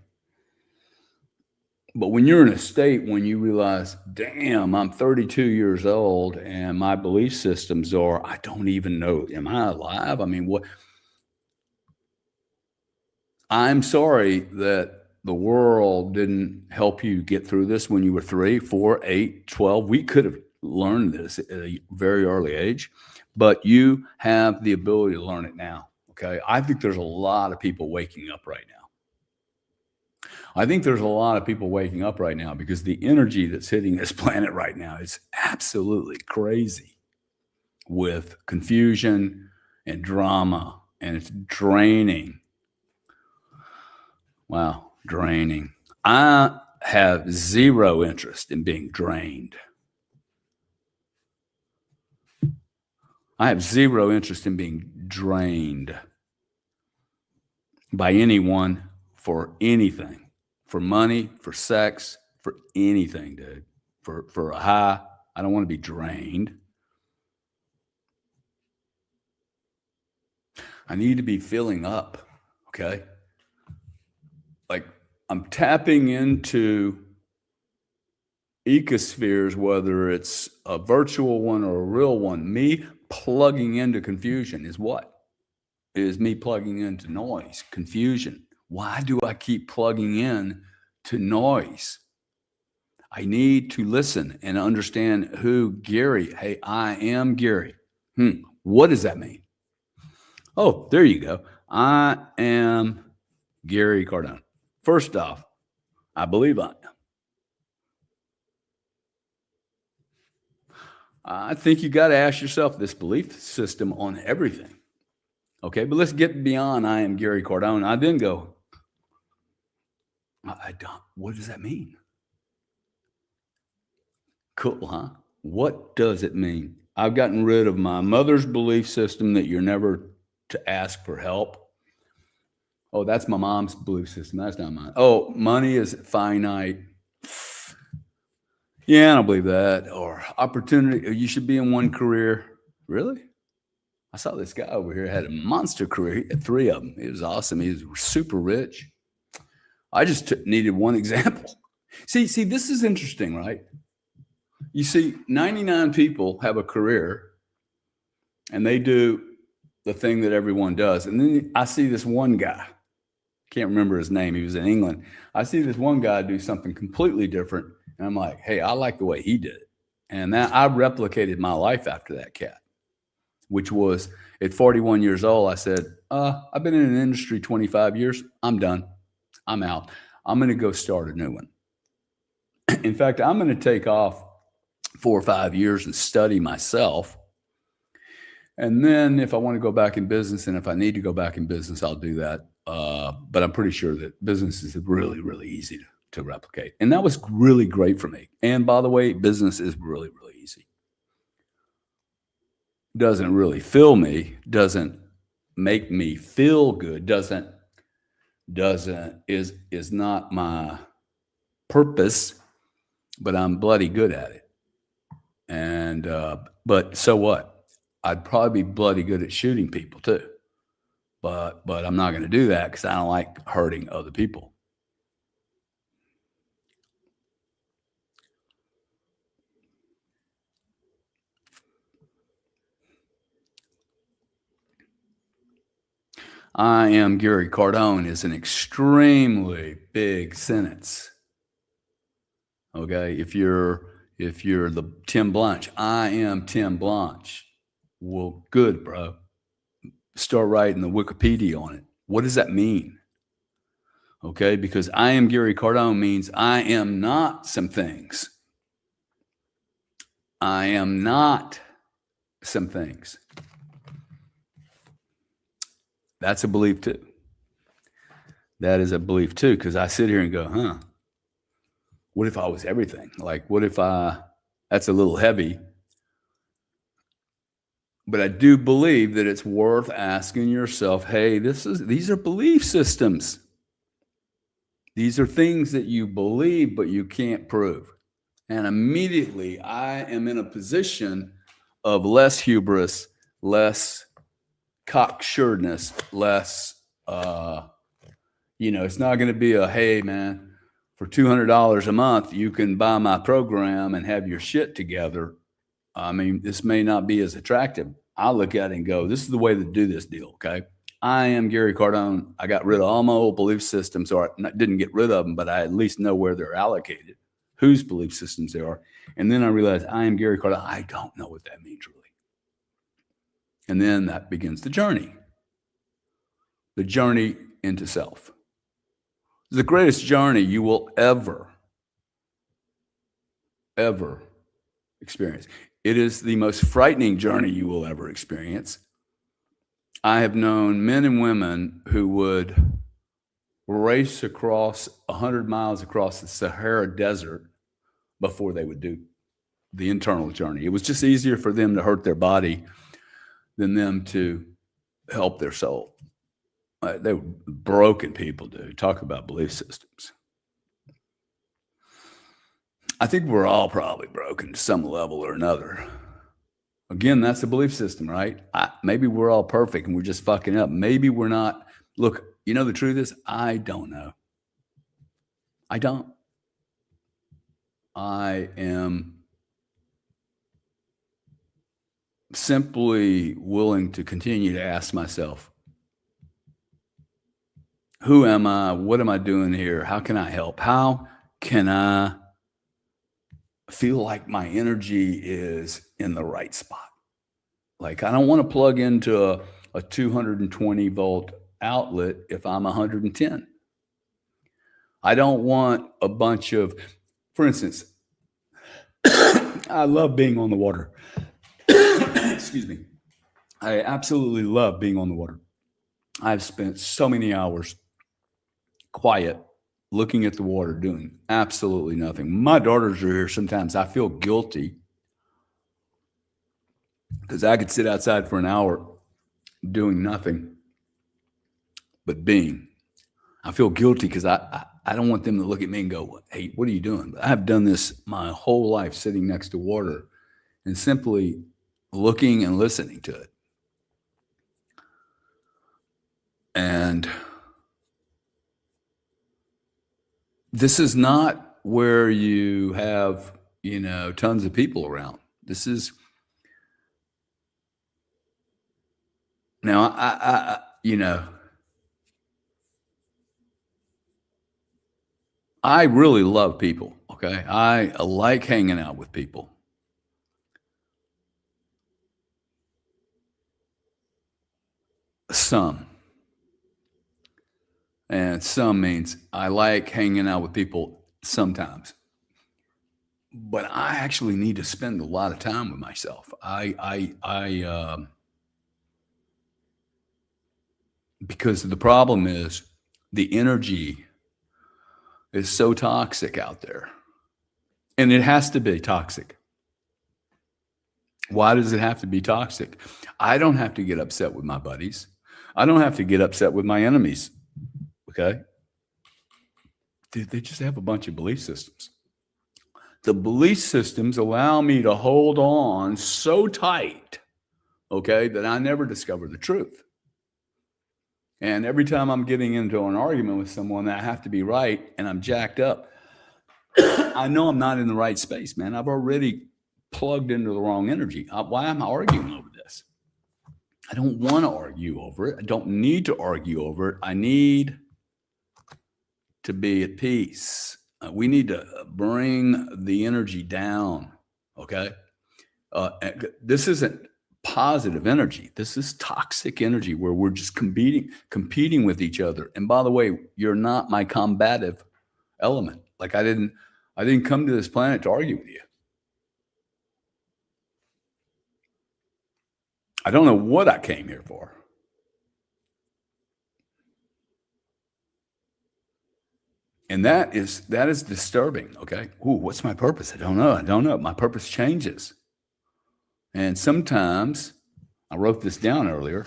But when you're in a state when you realize, damn, I'm 32 years old and my belief systems are, I don't even know, am I alive? I mean, what? I'm sorry that the world didn't help you get through this when you were 3, 4, 8, 12. We could have learned this at a very early age, but you have the ability to learn it now. Okay. I think there's a lot of people waking up right now. I think there's a lot of people waking up right now because the energy that's hitting this planet right now is absolutely crazy with confusion and drama, and it's draining. Wow, draining. I have zero interest in being drained. I have zero interest in being drained by anyone for anything, for money, for sex, for anything, dude. For a high, I don't want to be drained. I need to be filling up, okay? Like I'm tapping into ecospheres, whether it's a virtual one or a real one. Me plugging into confusion is what? Is me plugging into noise, confusion. Why do I keep plugging in to noise? I need to listen and understand who Gary. Hey, I am Gary. What does that mean? Oh, there you go. I am Gary Cardone. First off, I believe I am. I think you got to ask yourself this belief system on everything. Okay, but let's get beyond I am Gary Cardone. I then go, I don't, what does that mean? Cool, huh? What does it mean? I've gotten rid of my mother's belief system that you're never to ask for help. Oh, that's my mom's belief system. That's not mine. Oh, money is finite. Yeah, I don't believe that. Or opportunity, you should be in one career. Really? I saw this guy over here had a monster career. He had three of them. It was awesome. He was super rich. I just needed one example. See, this is interesting, right? You see, 99 people have a career and they do the thing that everyone does. And then I see this one guy, can't remember his name. He was in England. I see this one guy do something completely different. And I'm like, hey, I like the way he did it. And that I replicated my life after that cat, which was at 41 years old. I said, I've been in an industry 25 years. I'm done. I'm out. I'm going to go start a new one. In fact, I'm going to take off 4 or 5 years and study myself. And then if I want to go back in business and if I need to go back in business, I'll do that. But I'm pretty sure that business is really, really easy to replicate. And that was really great for me. And by the way, business is really, really easy. Doesn't really fill me, doesn't make me feel good, is not my purpose, but I'm bloody good at it. And but so what? I'd probably be bloody good at shooting people too. But I'm not going to do that because I don't like hurting other people. I am Gary Cardone is an extremely big sentence. Okay, if you're the Tim Blanche, I am Tim Blanche. Well, good, bro. Start writing the Wikipedia on it. What does that mean? Okay, because I am Gary Cardone means I am not some things. I am not some things. That's a belief too. That is a belief too, because I sit here and go, what if I was everything? Like, what if that's a little heavy. But I do believe that it's worth asking yourself, hey, these are belief systems. These are things that you believe, but you can't prove. And immediately I am in a position of less hubris, less cocksuredness, less, it's not going to be a, hey, man, for $200 a month, you can buy my program and have your shit together. I mean, this may not be as attractive. I look at it and go, this is the way to do this deal, okay? I am Gary Cardone. I got rid of all my old belief systems, or I didn't get rid of them, but I at least know where they're allocated, whose belief systems they are. And then I realized I am Gary Cardone. I don't know what that means really. And then that begins the journey into self. The greatest journey you will ever experience. It is the most frightening journey you will ever experience. I have known men and women who would race across 100 miles across the Sahara Desert before they would do the internal journey. It was just easier for them to hurt their body than them to help their soul. They were broken people, dude. Talk about belief systems. I think we're all probably broken to some level or another. Again, that's the belief system, right? Maybe we're all perfect and we're just fucking up. Maybe we're not. Look, the truth is, I don't know. I don't. I am simply willing to continue to ask myself, who am I? What am I doing here? How can I help? How can I feel like my energy is in the right spot? Like, I don't want to plug into a 220 volt outlet if I'm 110. I don't want a bunch of, for instance, I love being on the water. Excuse me. I absolutely love being on the water. I've spent so many hours quiet, looking at the water, doing absolutely nothing. My daughters are here sometimes. I feel guilty because I could sit outside for an hour doing nothing but being. I feel guilty because I don't want them to look at me and go, hey, what are you doing? But I've done this my whole life, sitting next to water and simply looking and listening to it. And this is not where you have, tons of people around. This is now, I really love people. Okay. I like hanging out with people. Some. And some means I like hanging out with people sometimes. But I actually need to spend a lot of time with myself. Because the problem is the energy is so toxic out there, and it has to be toxic. Why does it have to be toxic? I don't have to get upset with my buddies. I don't have to get upset with my enemies. Okay. Dude, they just have a bunch of belief systems. The belief systems allow me to hold on so tight, okay, that I never discover the truth. And every time I'm getting into an argument with someone, I have to be right, and I'm jacked up. I know I'm not in the right space, man. I've already plugged into the wrong energy. Why am I arguing over this? I don't want to argue over it. I don't need to argue over it. I need to be at peace. We need to bring the energy down, okay? This isn't positive energy. This is toxic energy where we're just competing with each other. And by the way, you're not my combative element. Like I didn't come to this planet to argue with you. I don't know what I came here for. And that is disturbing. Okay. Ooh, what's my purpose? I don't know. My purpose changes. And sometimes, I wrote this down earlier.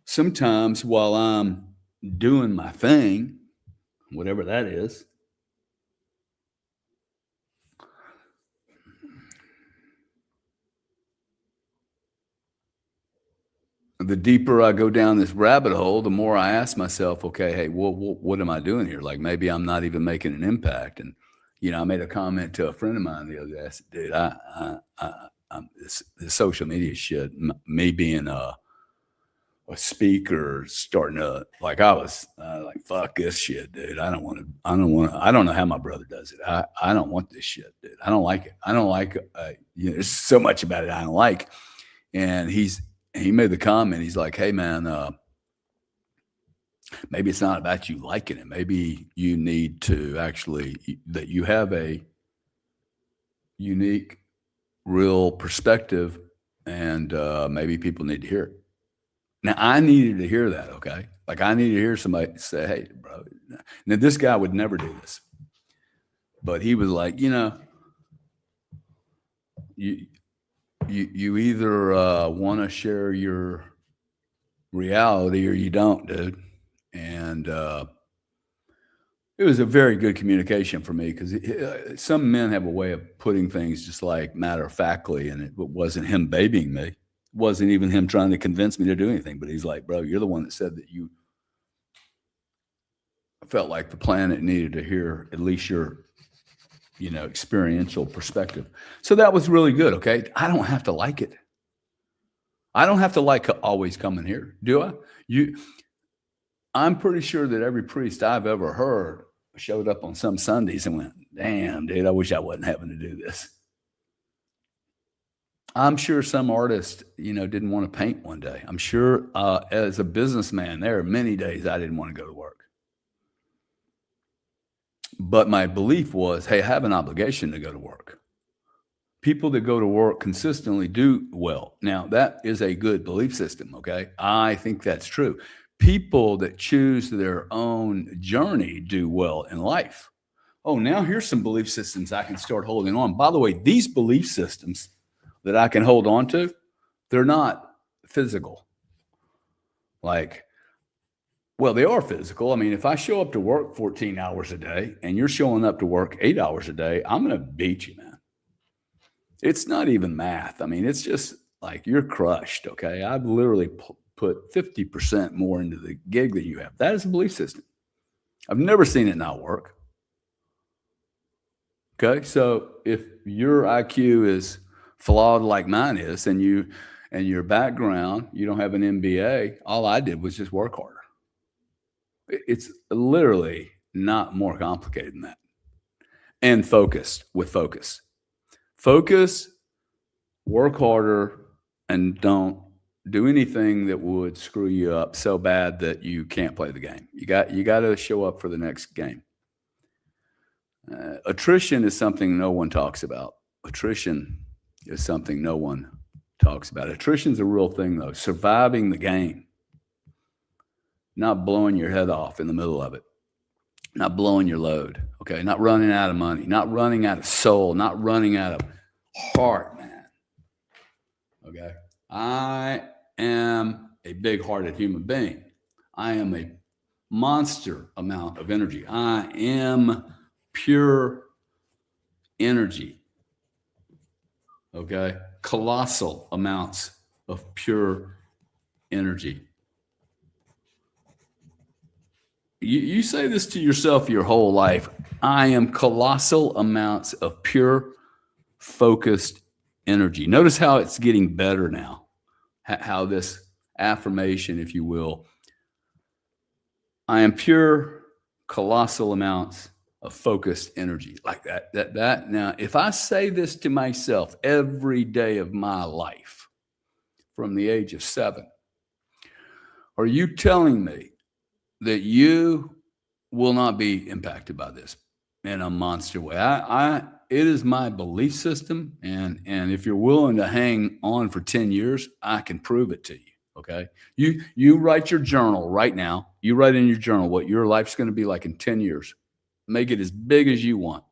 Sometimes while I'm doing my thing, whatever that is, the deeper I go down this rabbit hole, the more I ask myself, okay, hey, what am I doing here? Like maybe I'm not even making an impact. And, I made a comment to a friend of mine the other day. I said, dude, this social media shit, me being a speaker, starting to, like I was like, fuck this shit, dude. I don't know how my brother does it. I don't want this shit, dude. I don't like it. I don't like it. There's so much about it I don't like. And he made the comment. He's like, hey, man, maybe it's not about you liking it. Maybe you need to that you have a unique, real perspective, and maybe people need to hear it. Now, I needed to hear that, okay? Like, I needed to hear somebody say, hey, bro. Now, this guy would never do this. But he was like, you either want to share your reality or you don't, dude. And it was a very good communication for me because some men have a way of putting things just like matter of factly, and it wasn't him babying me. It wasn't even him trying to convince me to do anything. But he's like, bro, you're the one that said that you felt like the planet needed to hear at least your experiential perspective. So that was really good. Okay. I don't have to like it. I don't have to like always coming here. Do I? I'm pretty sure that every priest I've ever heard showed up on some Sundays and went, damn, dude, I wish I wasn't having to do this. I'm sure some artist, didn't want to paint one day. I'm sure as a businessman, there are many days I didn't want to go to work. But my belief was, hey, I have an obligation to go to work People that go to work consistently do well. Now, that is a good belief system, okay? I think that's true. People that choose their own journey do well in life. Oh, now here's some belief systems I can start holding on. By the way, these belief systems that I can hold on to, they're not physical. Like, well, they are physical. I mean, if I show up to work 14 hours a day and you're showing up to work 8 hours a day, I'm going to beat you, man. It's not even math. I mean, it's just like you're crushed, okay? I've literally put 50% more into the gig than you have. That is a belief system. I've never seen it not work. Okay, so if your IQ is flawed like mine is, and your background, you don't have an MBA, all I did was just work harder. It's literally not more complicated than that. And focused with focus. Focus, work harder, and don't do anything that would screw you up so bad that you can't play the game. You got to show up for the next game. Attrition is something no one talks about. Attrition is something no one talks about. Attrition is a real thing, though. Surviving the game, not blowing your head off in the middle of it, not blowing your load, okay? Not running out of money, not running out of soul, not running out of heart, man, okay? I am a big-hearted human being. I am a monster amount of energy. I am pure energy, okay? Colossal amounts of pure energy. You say this to yourself your whole life. I am colossal amounts of pure, focused energy. Notice how it's getting better now, how this affirmation, if you will, I am pure, colossal amounts of focused energy, like that. Now, if I say this to myself every day of my life from the age of 7, are you telling me that you will not be impacted by this in a monster way? It is my belief system, and if you're willing to hang on for 10 years, I can prove it to you. Okay, you write your journal right now. You write in your journal what your life's going to be like in 10 years. Make it as big as you want.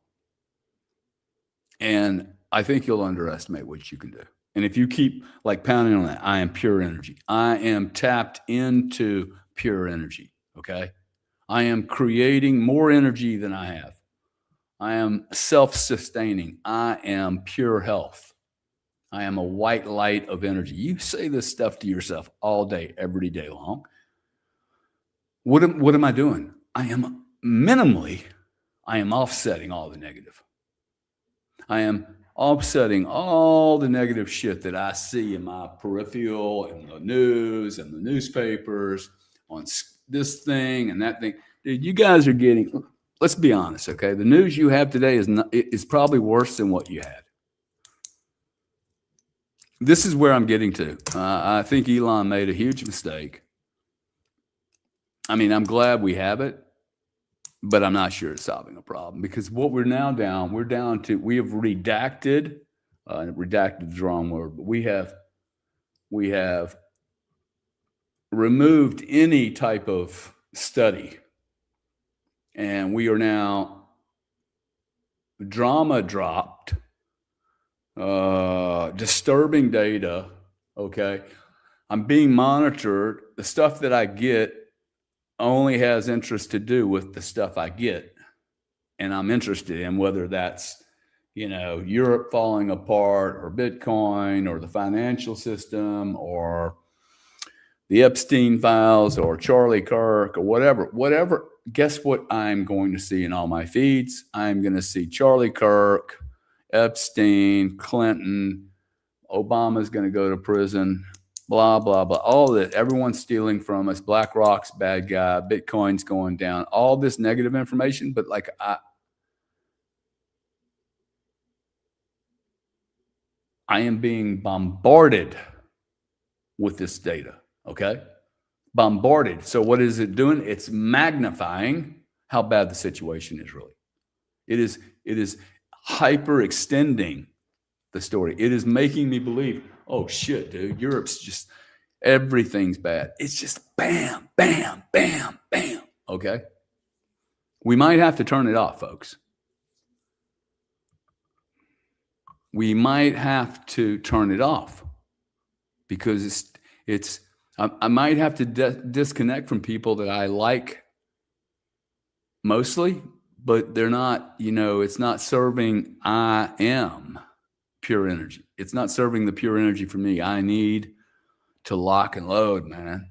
And I think you'll underestimate what you can do. And if you keep like pounding on that, I am pure energy. I am tapped into pure energy. Okay. I am creating more energy than I have. I am self-sustaining. I am pure health. I am a white light of energy. You say this stuff to yourself all day, every day long. What am I doing? I am offsetting all the negative. I am offsetting all the negative shit that I see in my peripheral and the news and the newspapers on this thing and that thing. Dude, you guys are getting, let's be honest, okay? The news you have today is probably worse than what you had. This is where I'm getting to. I think Elon made a huge mistake. I mean, I'm glad we have it, but I'm not sure it's solving a problem, because what we're down to, we have redacted, redacted is the wrong word, but we have removed any type of study, and we are now drama dropped, disturbing data. Okay. I'm being monitored. The stuff that I get only has interest to do with the stuff I get, and I'm interested in, whether that's, Europe falling apart or Bitcoin or the financial system or the Epstein files or Charlie Kirk or whatever. Guess what I'm going to see in all my feeds? I'm going to see Charlie Kirk, Epstein, Clinton, Obama's going to go to prison, blah, blah, blah. All that. Everyone's stealing from us. BlackRock's bad guy. Bitcoin's going down. All this negative information. But like I am being bombarded with this data. Okay. Bombarded. So what is it doing? It's magnifying how bad the situation is really. It is hyper extending the story. It is making me believe, oh shit, dude, Europe's just, everything's bad. It's just bam, bam, bam, bam. Okay. We might have to turn it off, folks. We might have to turn it off because I might have to disconnect from people that I like mostly, but they're not, it's not serving I am pure energy. It's not serving the pure energy for me. I need to lock and load, man.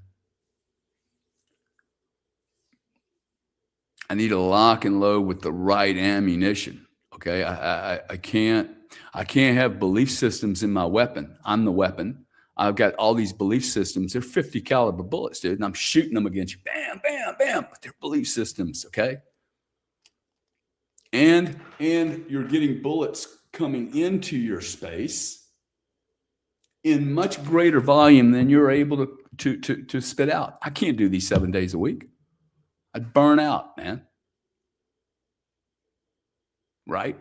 I need to lock and load with the right ammunition. Okay. I can't have belief systems in my weapon. I'm the weapon. I've got all these belief systems. They're 50 caliber bullets, dude. And I'm shooting them against you. Bam, bam, bam. But they're belief systems. Okay. And you're getting bullets coming into your space in much greater volume than you're able to spit out. I can't do these 7 days a week. I'd burn out, man. Right?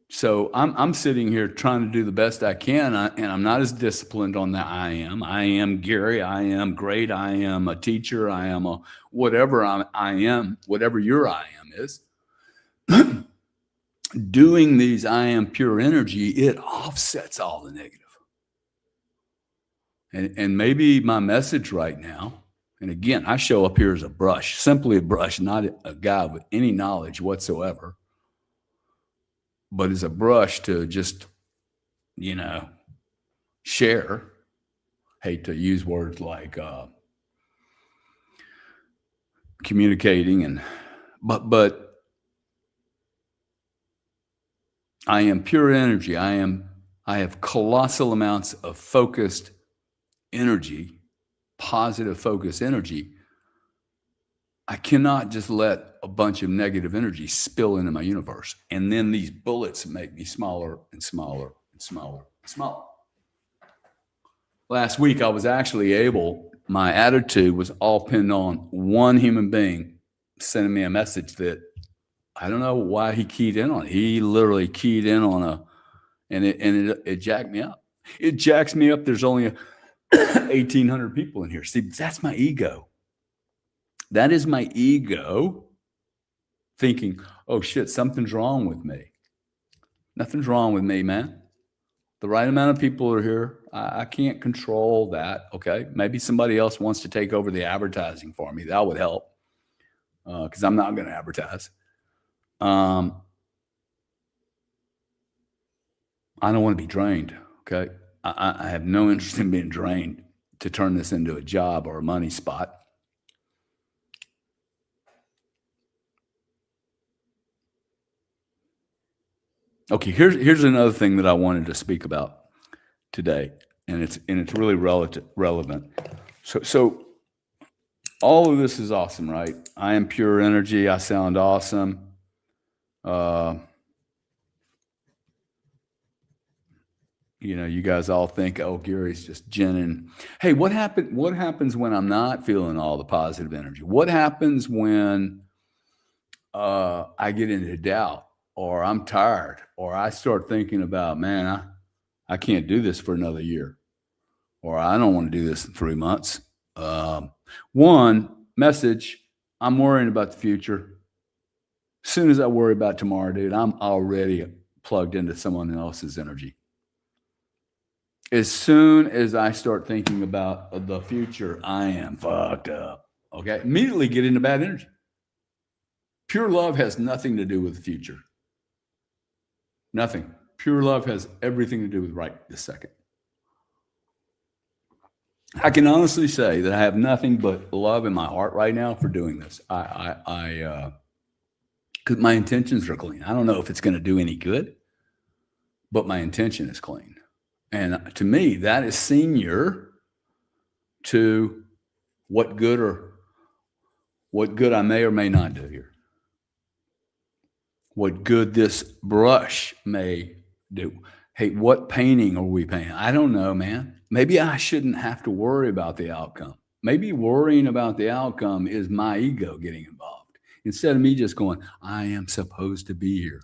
So I'm sitting here trying to do the best I can, and I'm not as disciplined on that. I am Gary. I am great. I am a teacher. I am a whatever I am, whatever your I am is. Doing these I am pure energy, it offsets all the negative. And maybe my message right now, and again, I show up here as a brush, simply a brush, not a guy with any knowledge whatsoever, but as a brush to just, share. Hate to use words like communicating but I am pure energy. I have colossal amounts of focused energy, positive focused energy. I cannot just let a bunch of negative energy spill into my universe. And then these bullets make me smaller and smaller and smaller and smaller. Last week, I was actually my attitude was all pinned on one human being sending me a message that I don't know why he keyed in on it. He literally keyed in on and it jacked me up. It jacks me up. There's only 1,800 people in here. See, that's my ego. That is my ego thinking, oh shit, something's wrong with me. Nothing's wrong with me, man. The right amount of people are here. I can't control that. Okay. Maybe somebody else wants to take over the advertising for me. That would help. Because I'm not going to advertise. I don't want to be drained. Okay. I have no interest in being drained to turn this into a job or a money spot. Okay, here's another thing that I wanted to speak about today, and it's really relevant. So all of this is awesome, right? I am pure energy. I sound awesome. You guys all think, oh, Gary's just ginning. Hey, what happens when I'm not feeling all the positive energy? What happens when I get into doubt, or I'm tired, or I start thinking about, man, I can't do this for another year, or I don't want to do this in 3 months. One message, I'm worrying about the future. As soon as I worry about tomorrow, dude, I'm already plugged into someone else's energy. As soon as I start thinking about the future, I am fucked up. Okay, immediately get into bad energy. Pure love has nothing to do with the future. Nothing. Pure love has everything to do with right this second. I can honestly say that I have nothing but love in my heart right now for doing this. Because my intentions are clean. I don't know if it's going to do any good, but my intention is clean. And to me, that is senior to what good I may or may not do here. What good this brush may do. Hey, what painting are we painting? I don't know, man. Maybe I shouldn't have to worry about the outcome. Maybe worrying about the outcome is my ego getting involved. Instead of me just going, I am supposed to be here.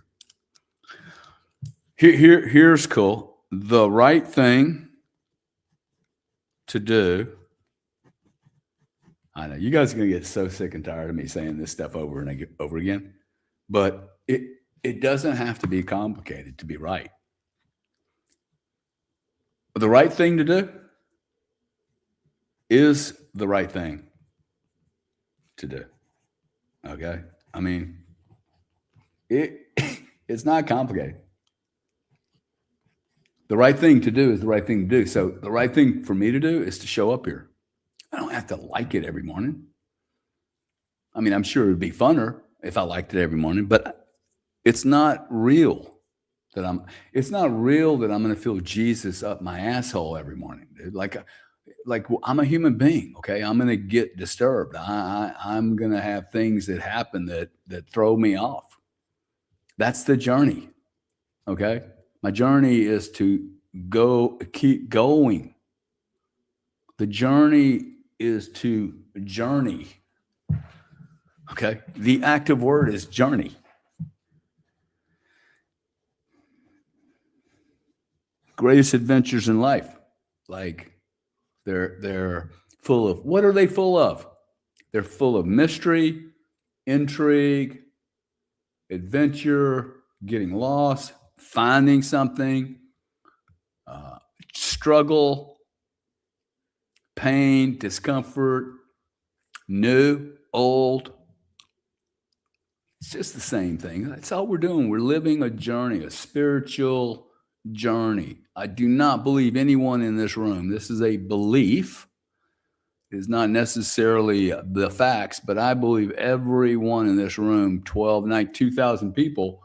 Here's cool. the right thing to do. I know you guys are going to get so sick and tired of me saying this stuff over and over again, but it doesn't have to be complicated to be right. The right thing to do is the right thing to do. Okay? I mean, it's not complicated. The right thing to do is the right thing to do. So the right thing for me to do is to show up here. I don't have to like it every morning. I mean, I'm sure it would be funner if I liked it every morning, but it's not real it's not real that I'm going to feel Jesus up my asshole every morning, dude. Like I'm a human being. Okay. I'm going to get disturbed. I'm going to have things that happen that throw me off. That's the journey. Okay. My journey is to keep going. The journey is to journey. Okay. The active word is journey. Greatest adventures in life. Like they're full of, what are they full of? They're full of mystery, intrigue, adventure, getting lost, finding something, struggle, pain, discomfort, new, old. It's just the same thing. That's all we're doing. We're living a journey, a spiritual journey. I do not believe anyone in this room, this is a belief, it is not necessarily the facts, but I believe everyone in this room, 2,000 people,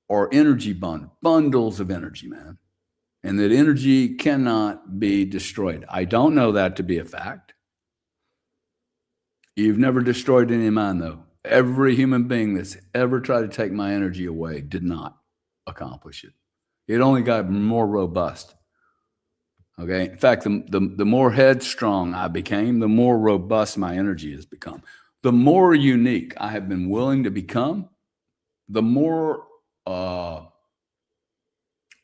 are energy bundles of energy, man. And that energy cannot be destroyed. I don't know that to be a fact. You've never destroyed any of mine, though. Every human being that's ever tried to take my energy away did not accomplish it. It only got more robust. Okay. In fact, the more headstrong I became, the more robust my energy has become. The more unique I have been willing to become, the more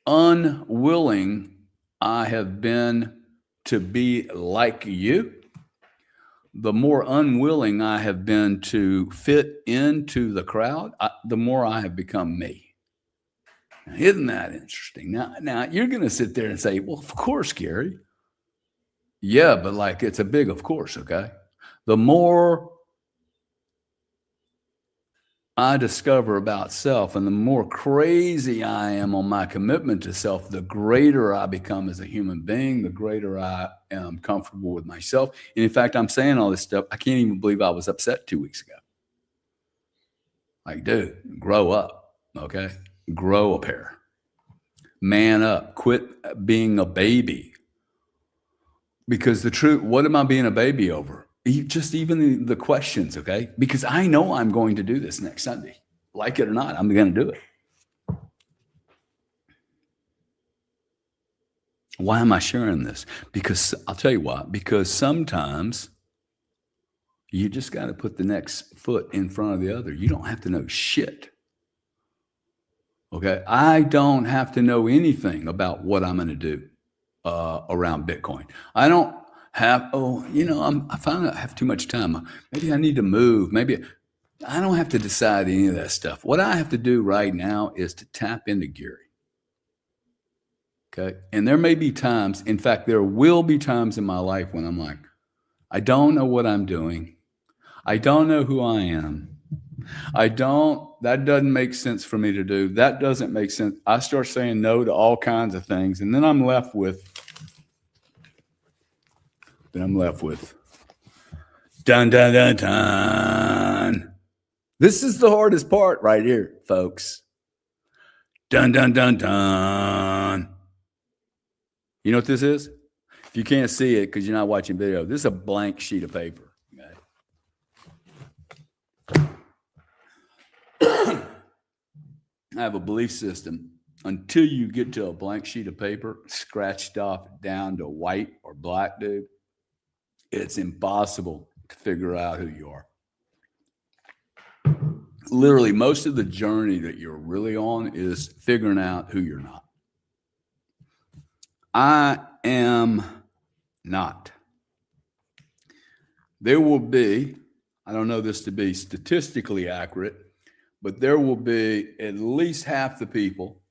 unwilling I have been to be like you, the more unwilling I have been to fit into the crowd, the more I have become me. Isn't that interesting? Now you're going to sit there and say, well, of course, Gary. Yeah, but like it's a big of course, okay? The more I discover about self and the more crazy I am on my commitment to self, the greater I become as a human being, the greater I am comfortable with myself. And in fact, I'm saying all this stuff. I can't even believe I was upset 2 weeks ago. Like, dude, grow up, okay? Grow a pair. Man up. Quit being a baby. Because the truth, what am I being a baby over? Just even the questions, okay? Because I know I'm going to do this next Sunday. Like it or not, I'm going to do it. Why am I sharing this? Because I'll tell you why. Because sometimes you just got to put the next foot in front of the other. You don't have to know shit. Okay? I don't have to know anything about what I'm going to do around Bitcoin. I don't have, I find I have too much time. Maybe I need to move. Maybe I don't have to decide any of that stuff. What I have to do right now is to tap into Gary. Okay. And there may be times, in fact, there will be times in my life when I'm like, I don't know what I'm doing. I don't know who I am. That doesn't make sense for me to do. That doesn't make sense. I start saying no to all kinds of things. And then I'm left with dun, dun, dun, dun. This is the hardest part right here, folks. Dun, dun, dun, dun. You know what this is? If you can't see it because you're not watching video, this is a blank sheet of paper. Okay. I have a belief system. Until you get to a blank sheet of paper, scratched off down to white or black, dude, it's impossible to figure out who you are. Literally, most of the journey that you're really on is figuring out who you're not. I am not. There will be, I don't know this to be statistically accurate, but there will be at least half the people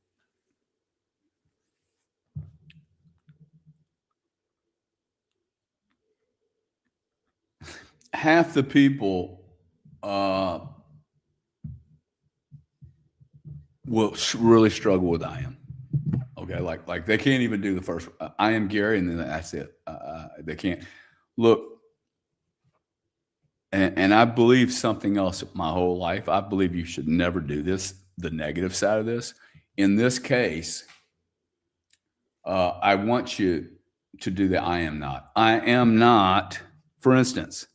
uh, will really struggle with I am. Okay, like they can't even do the first. I am Gary, and then that's it. They can't look. And I believe something else my whole life. I believe you should never do this. The negative side of this. In this case, I want you to do the I am not. I am not. For instance,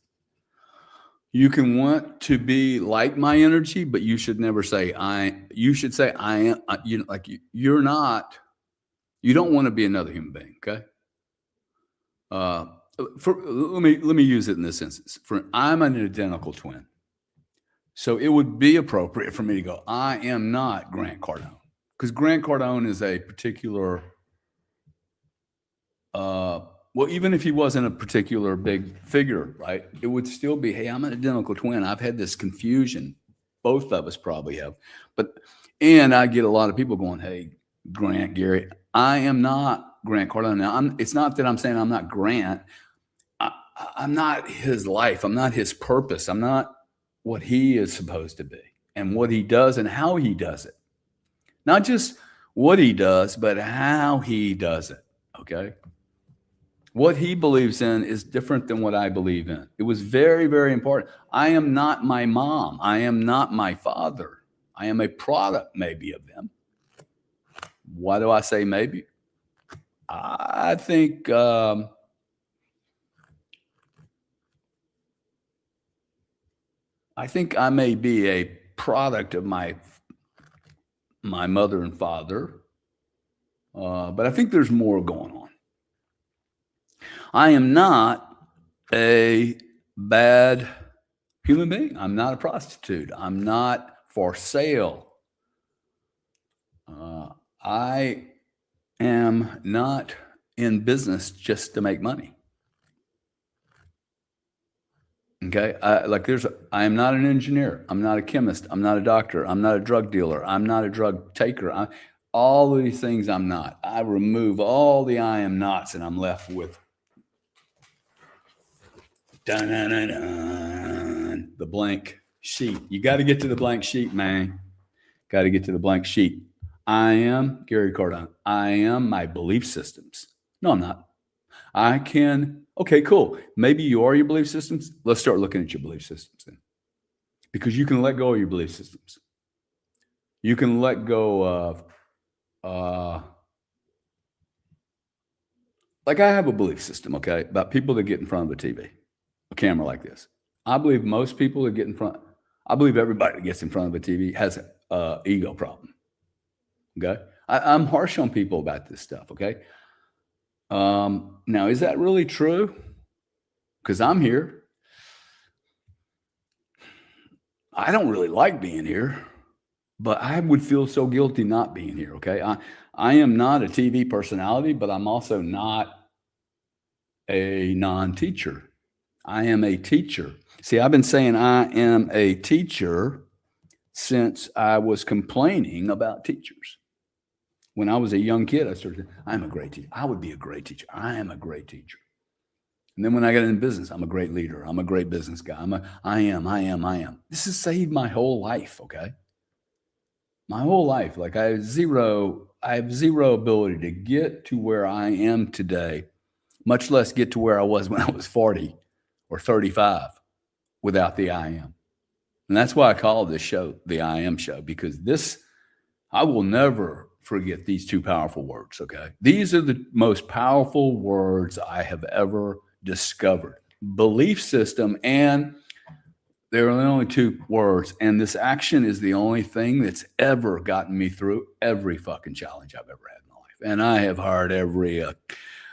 you can want to be like my energy, but you should never say I. You should say I am. You're not. You don't want to be another human being. Okay. Let me use it in this instance. I'm an identical twin, so it would be appropriate for me to go. I am not Grant Cardone, because Grant Cardone is a particular. Well, even if he wasn't a particular big figure, right? It would still be, hey, I'm an identical twin. I've had this confusion. Both of us probably have, and I get a lot of people going, hey, Grant, Gary, I am not Grant Cardone. Now, it's not that I'm saying I'm not Grant. I'm not his life. I'm not his purpose. I'm not what he is supposed to be and what he does and how he does it. Not just what he does, but how he does it. Okay. What he believes in is different than what I believe in. It was very, very important. I am not my mom. I am not my father. I am a product maybe of them. Why do I say maybe? I think I may be a product of my mother and father, but I think there's more going on. I am not a bad human being. I'm not a prostitute. I'm not for sale. I am not in business just to make money. Okay, I am not an engineer. I'm not a chemist. I'm not a doctor. I'm not a drug dealer. I'm not a drug taker. All of these things I'm not. I remove all the I am nots, and I'm left with dun, the blank sheet. You got to get to the blank sheet, man. Got to get to the blank sheet. I am Gary Cardone. I am my belief systems. No, I'm not. Okay, cool. Maybe you are your belief systems. Let's start looking at your belief systems then. Because you can let go of your belief systems. You can let go of, like I have a belief system, okay, about people that get in front of a TV, a camera like this. I believe most people that get in front, I believe everybody that gets in front of a TV has an ego problem. Okay. I'm harsh on people about this stuff. Okay. Now, is that really true? Because I'm here. I don't really like being here, but I would feel so guilty not being here. Okay. I am not a TV personality, but I'm also not a non-teacher. I am a teacher. See, I've been saying I am a teacher since I was complaining about teachers. When I was a young kid, I started, I'm a great teacher. I would be a great teacher. I am a great teacher. And then when I got into business, I'm a great leader. I'm a great business guy. I am. This has saved my whole life, okay? My whole life. Like I have zero ability to get to where I am today, much less get to where I was when I was 40 or 35 without the I am. And that's why I call this show the I am show, because I will never forget these two powerful words, okay? These are the most powerful words I have ever discovered. Belief system, and there are only two words, and this action is the only thing that's ever gotten me through every fucking challenge I've ever had in my life. And I have hired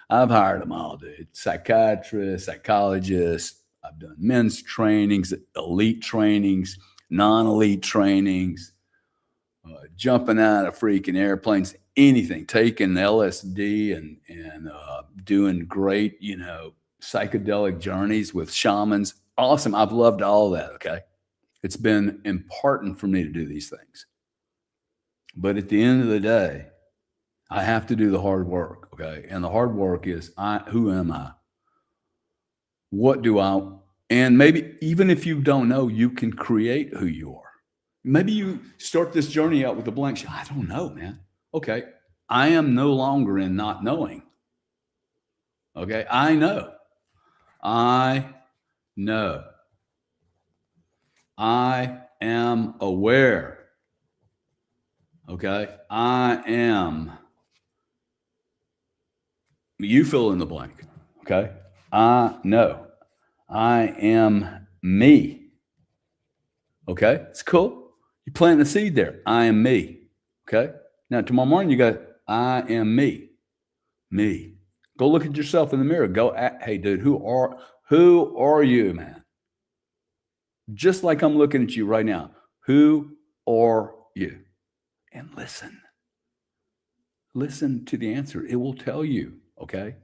I've hired them all, dude. Psychiatrists, psychologists. I've done men's trainings, elite trainings, non-elite trainings. jumping out of freaking airplanes, anything, taking LSD and doing great, psychedelic journeys with shamans. Awesome. I've loved all that. Okay. It's been important for me to do these things. But at the end of the day, I have to do the hard work. Okay. And the hard work is who am I? What do I, and maybe even if you don't know, you can create who you are. Maybe you start this journey out with a blank sheet. I don't know, man. Okay. I am no longer in not knowing. Okay. I know. I know. I am aware. Okay. I am. You fill in the blank. Okay. I know. I am me. Okay. It's cool. You plant the seed there. I am me. Okay. Now tomorrow morning you got, I am me. Me. Go look at yourself in the mirror. Hey dude, who are you, man? Just like I'm looking at you right now. Who are you? And listen. Listen to the answer. It will tell you, okay?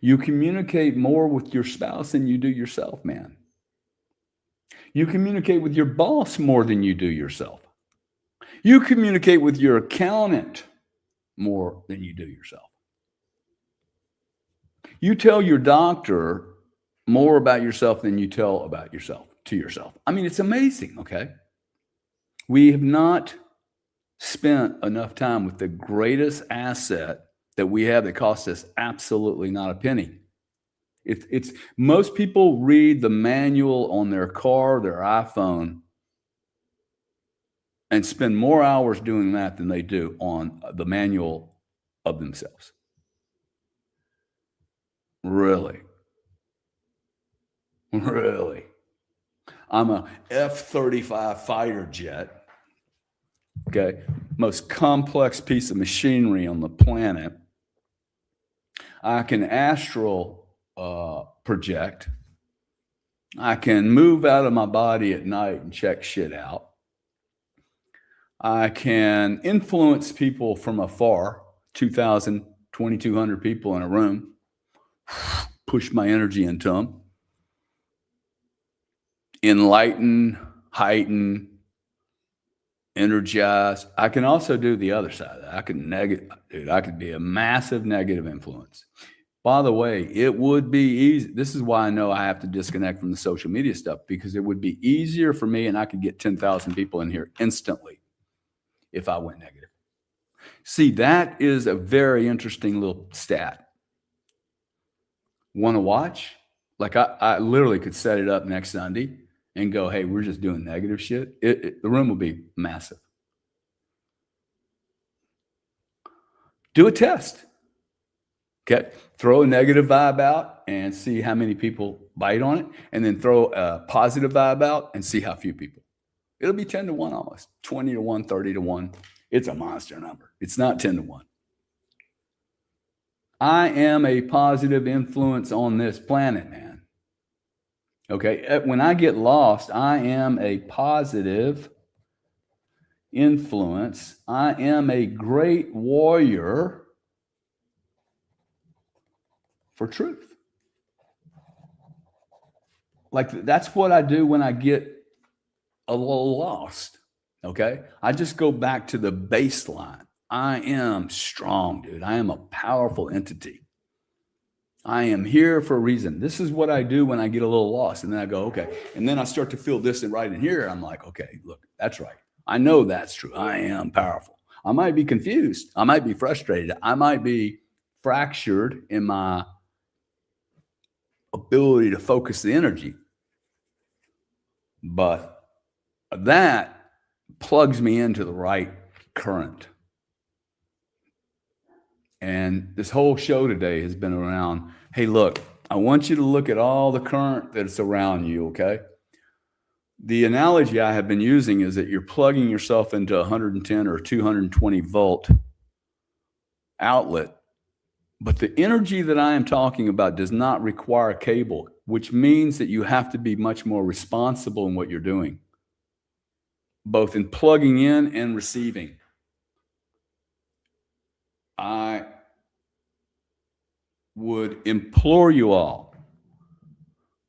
You communicate more with your spouse than you do yourself, man. You communicate with your boss more than you do yourself. You communicate with your accountant more than you do yourself. You tell your doctor more about yourself than you tell about yourself to yourself. I mean, it's amazing, okay? We have not spent enough time with the greatest asset that we have that costs us absolutely not a penny. It's most people read the manual on their car, their iPhone, and spend more hours doing that than they do on the manual of themselves. Really? Really? I'm a F-35 fighter jet. Okay. Most complex piece of machinery on the planet. I can astral project. I can move out of my body at night and check shit out. I can influence people from afar, 2,000, 2,200 people in a room, push my energy into them, enlighten, heighten, energize. I can also do the other side of that. I could be a massive negative influence. By the way, it would be easy. This is why I know I have to disconnect from the social media stuff, because it would be easier for me and I could get 10,000 people in here instantly if I went negative. See, that is a very interesting little stat. Want to watch? Like I literally could set it up next Sunday and go, hey, we're just doing negative shit. The room will be massive. Do a test. Okay. Throw a negative vibe out and see how many people bite on it. And then throw a positive vibe out and see how few people. It'll be 10 to 1 almost. 20 to 1, 30 to 1. It's a monster number. It's not 10 to 1. I am a positive influence on this planet, man. Okay. When I get lost, I am a positive influence. I am a great warrior for truth. Like that's what I do when I get a little lost. Okay. I just go back to the baseline. I am strong, dude. I am a powerful entity. I am here for a reason. This is what I do when I get a little lost. And then I go, okay. And then I start to feel this and right in here. I'm like, okay, look, that's right. I know that's true. I am powerful. I might be confused. I might be frustrated. I might be fractured in my ability to focus the energy. But that plugs me into the right current. And this whole show today has been around, hey, look, I want you to look at all the current that's around you, okay? The analogy I have been using is that you're plugging yourself into 110 or 220 volt outlet. But the energy that I am talking about does not require a cable, which means that you have to be much more responsible in what you're doing. both in plugging in and receiving. I would implore you all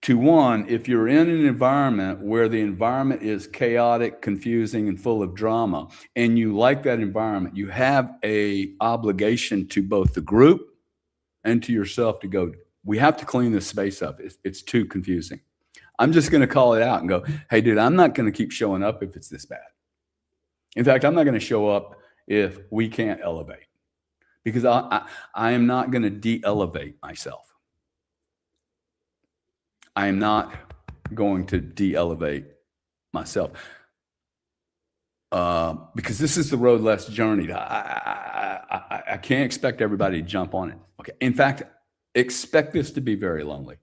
to, one, if you're in an environment where the environment is chaotic, confusing, and full of drama, and you like that environment, you have a obligation to both the group and to yourself to go, we have to clean this space up. It's too confusing. I'm just going to call it out and go, hey, dude, I'm not going to keep showing up if it's this bad. In fact, I'm not going to show up if we can't elevate, because I am not going to de-elevate myself. I am not going to de-elevate myself because this is the road less journeyed. I can't expect everybody to jump on it. Okay. In fact, expect this to be very lonely.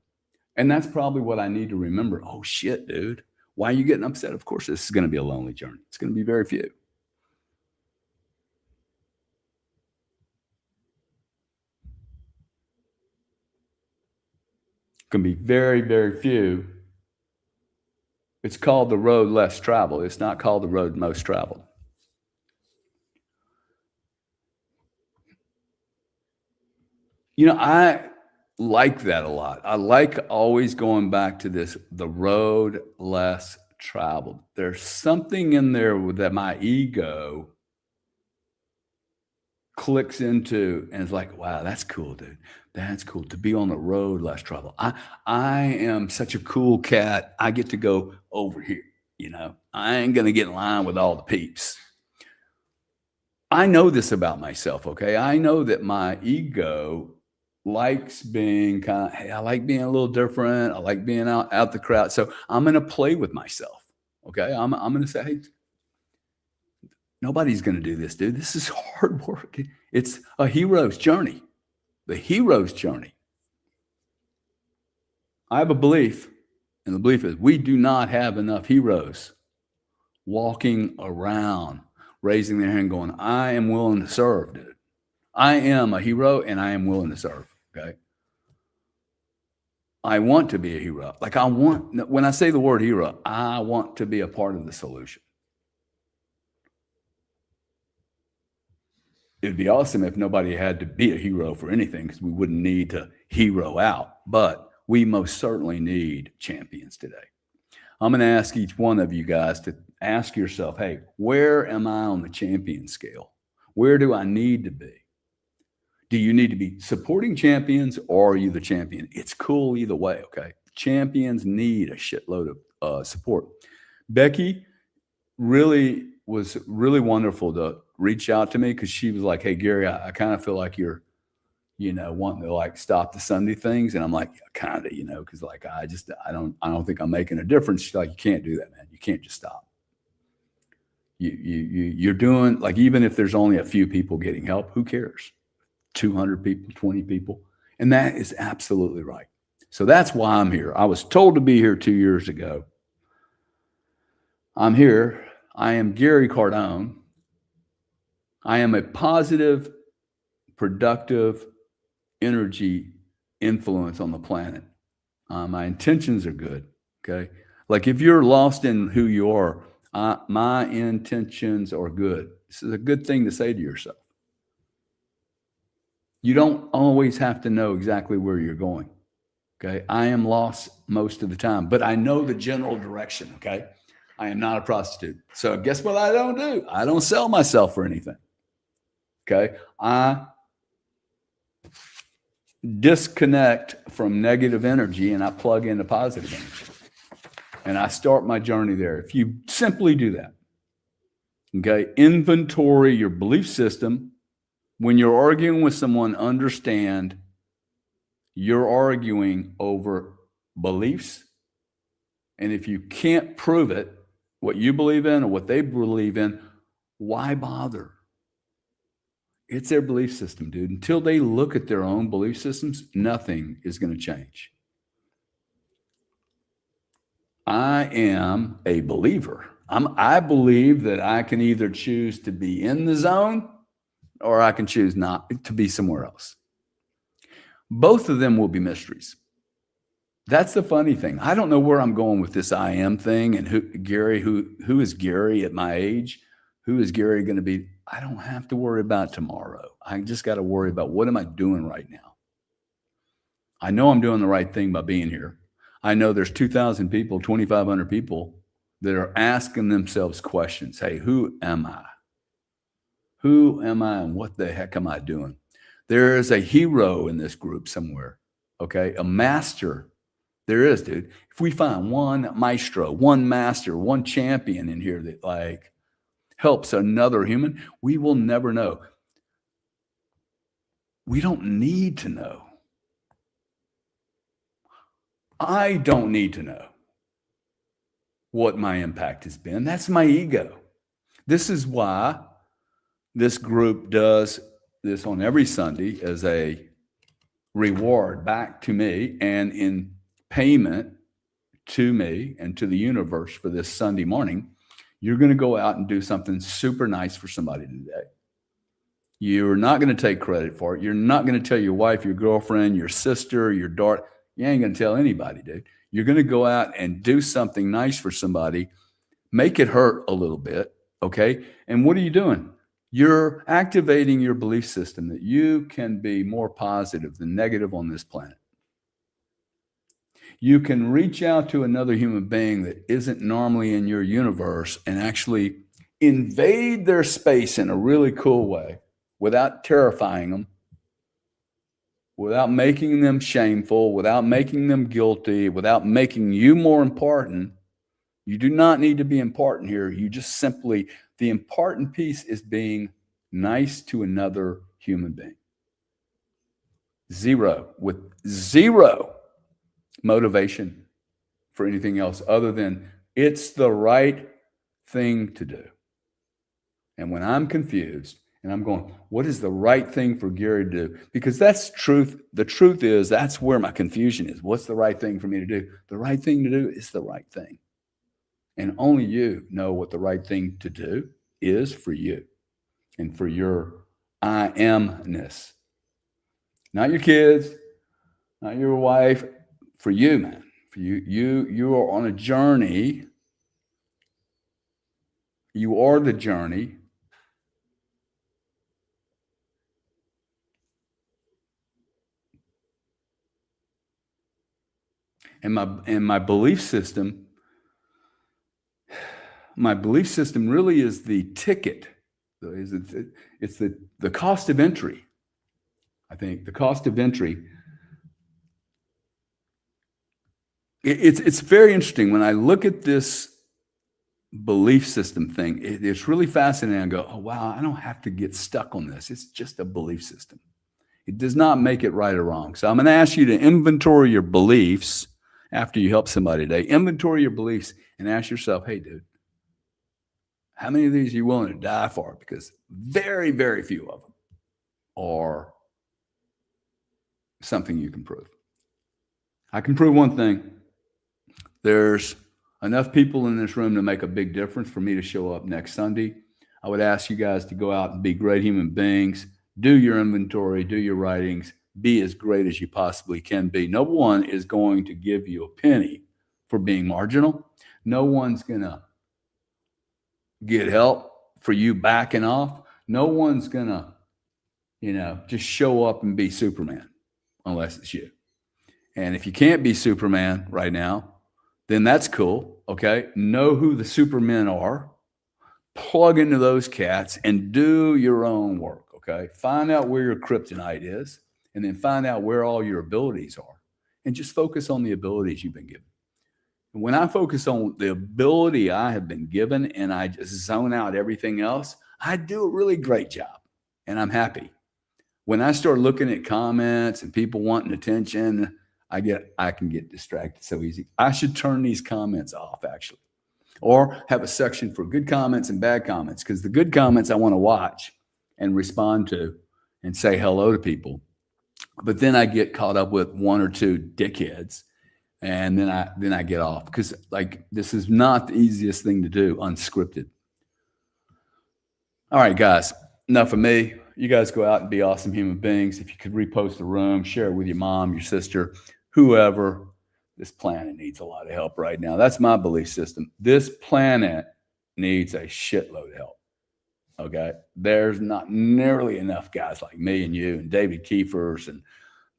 And that's probably what I need to remember. Oh, shit, dude. Why are you getting upset? Of course, this is going to be a lonely journey. It's going to be very few. Can be very, very few. It's called the road less traveled. It's not called the road most traveled. You know, I like that a lot. I like always going back to this, the road less traveled. There's something in there that my ego clicks into and it's like, wow, that's cool, dude. That's cool to be on the road less traveled. I am such a cool cat. I get to go over here, you know. I ain't gonna get in line with all the peeps. I know this about myself, okay? I know that my ego likes being kind of, hey, I like being a little different. I like being out the crowd. So I'm gonna play with myself. Okay. I'm gonna say, hey, nobody's going to do this, dude. This is hard work. It's a hero's journey, the hero's journey. I have a belief, and the belief is we do not have enough heroes walking around, raising their hand, going, I am willing to serve, dude. I am a hero, and I am willing to serve, okay? I want to be a hero. Like when I say the word hero, I want to be a part of the solution. It'd be awesome if nobody had to be a hero for anything, because we wouldn't need to hero out. But we most certainly need champions today. I'm going to ask each one of you guys to ask yourself, hey, where am I on the champion scale? Where do I need to be? Do you need to be supporting champions, or are you the champion? It's cool either way, okay? Champions need a shitload of support. Becky was really wonderful to reach out to me, because she was like, hey, Gary, I kind of feel like you're, wanting to like stop the Sunday things. And I'm like, kind of, because like, I don't think I'm making a difference. She's like, you can't do that, man. You can't just stop. You're doing, like, even if there's only a few people getting help, who cares? 200 people, 20 people. And that is absolutely right. So that's why I'm here. I was told to be here 2 years ago. I'm here. I am Gary Cardone. I am a positive, productive energy influence on the planet. My intentions are good, okay? Like if you're lost in who you are, my intentions are good. This is a good thing to say to yourself. You don't always have to know exactly where you're going, okay? I am lost most of the time, but I know the general direction, okay? I am not a prostitute. So guess what I don't do? I don't sell myself for anything, okay? I disconnect from negative energy and I plug into positive energy. And I start my journey there. If you simply do that, okay, inventory your belief system. When you're arguing with someone, understand you're arguing over beliefs. And if you can't prove it, what you believe in or what they believe in, why bother? It's their belief system, dude. Until they look at their own belief systems, nothing is going to change. I am a believer. I believe that I can either choose to be in the zone or I can choose not to be somewhere else. Both of them will be mysteries. That's the funny thing. I don't know where I'm going with this I am thing and who is Gary at my age? Who is Gary going to be? I don't have to worry about tomorrow. I just got to worry about what am I doing right now? I know I'm doing the right thing by being here. I know there's 2,000 people, 2,500 people that are asking themselves questions. Hey, who am I? Who am I and what the heck am I doing? There is a hero in this group somewhere, okay? A master. There is, dude. If we find one maestro, one master, one champion in here that like helps another human, we will never know. We don't need to know. I don't need to know what my impact has been. That's my ego. This is why this group does this on every Sunday as a reward back to me and in payment to me and to the universe for this Sunday morning. You're going to go out and do something super nice for somebody today. You're not going to take credit for it. You're not going to tell your wife, your girlfriend, your sister, your daughter. You ain't going to tell anybody, dude. You're going to go out and do something nice for somebody, make it hurt a little bit, okay? And what are you doing? You're activating your belief system that you can be more positive than negative on this planet. You can reach out to another human being that isn't normally in your universe and actually invade their space in a really cool way without terrifying them, without making them shameful, without making them guilty, without making you more important. You do not need to be important here. You just simply, the important piece is being nice to another human being. With zero motivation for anything else other than it's the right thing to do. And when I'm confused and I'm going, what is the right thing for Gary to do? Because that's truth. The truth is that's where my confusion is. What's the right thing for me to do? The right thing to do is the right thing. And only you know what the right thing to do is for you and for your I amness. Not your kids, not your wife, for you, man. For you are on a journey. You are the journey. And my belief system really is the ticket. It's the cost of entry. I think the cost of entry. It's very interesting when I look at this belief system thing. It's really fascinating. I go, oh wow, I don't have to get stuck on this. It's just a belief system. It does not make it right or wrong. So I'm going to ask you to inventory your beliefs after you help somebody today. Inventory your beliefs and ask yourself, hey, dude, how many of these are you willing to die for? Because very, very few of them are something you can prove. I can prove one thing. There's enough people in this room to make a big difference for me to show up next Sunday. I would ask you guys to go out and be great human beings. Do your inventory, do your writings, be as great as you possibly can be. No one is going to give you a penny for being marginal. No one's going to get help for you backing off. No one's going to, just show up and be Superman unless it's you. And if you can't be Superman right now, then that's cool, okay? Know who the Supermen are. Plug into those cats and do your own work, okay? Find out where your kryptonite is and then find out where all your abilities are and just focus on the abilities you've been given. And when I focus on the ability I have been given and I just zone out everything else, I do a really great job and I'm happy. When I start looking at comments and people wanting attention, I can get distracted so easy. I should turn these comments off actually. Or have a section for good comments and bad comments, because the good comments I want to watch and respond to and say hello to people. But then I get caught up with one or two dickheads, and then I get off because like this is not the easiest thing to do unscripted. All right, guys, enough of me. You guys go out and be awesome human beings. If you could repost the room, share it with your mom, your sister, whoever this planet needs a lot of help right now. That's my belief system. This planet needs a shitload of help. Okay. There's not nearly enough guys like me and you and David Kiefer's and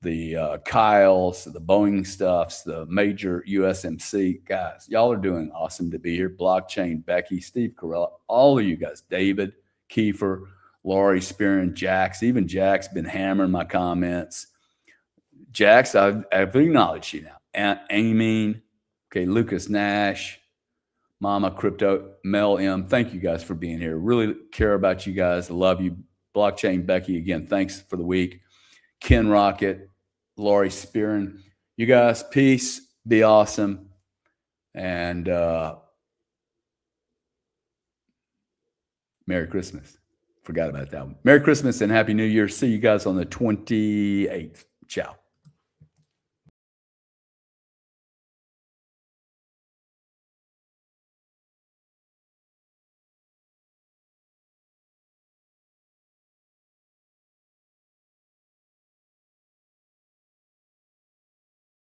the Kyles, the Boeing stuffs, the major USMC guys. Y'all are doing awesome to be here. Blockchain, Becky, Steve Carell, all of you guys, David, Kiefer, Laurie Spearin, Jax. Even Jack's been hammering my comments. Jax, I've acknowledged you now. And Amy, okay, Lucas Nash, Mama Crypto, Mel M. Thank you guys for being here. Really care about you guys. I love you. Blockchain Becky, again, thanks for the week. Ken Rocket, Laurie Spearin. You guys, peace, be awesome. And Merry Christmas. Forgot about that one. Merry Christmas and Happy New Year. See you guys on the 28th. Ciao.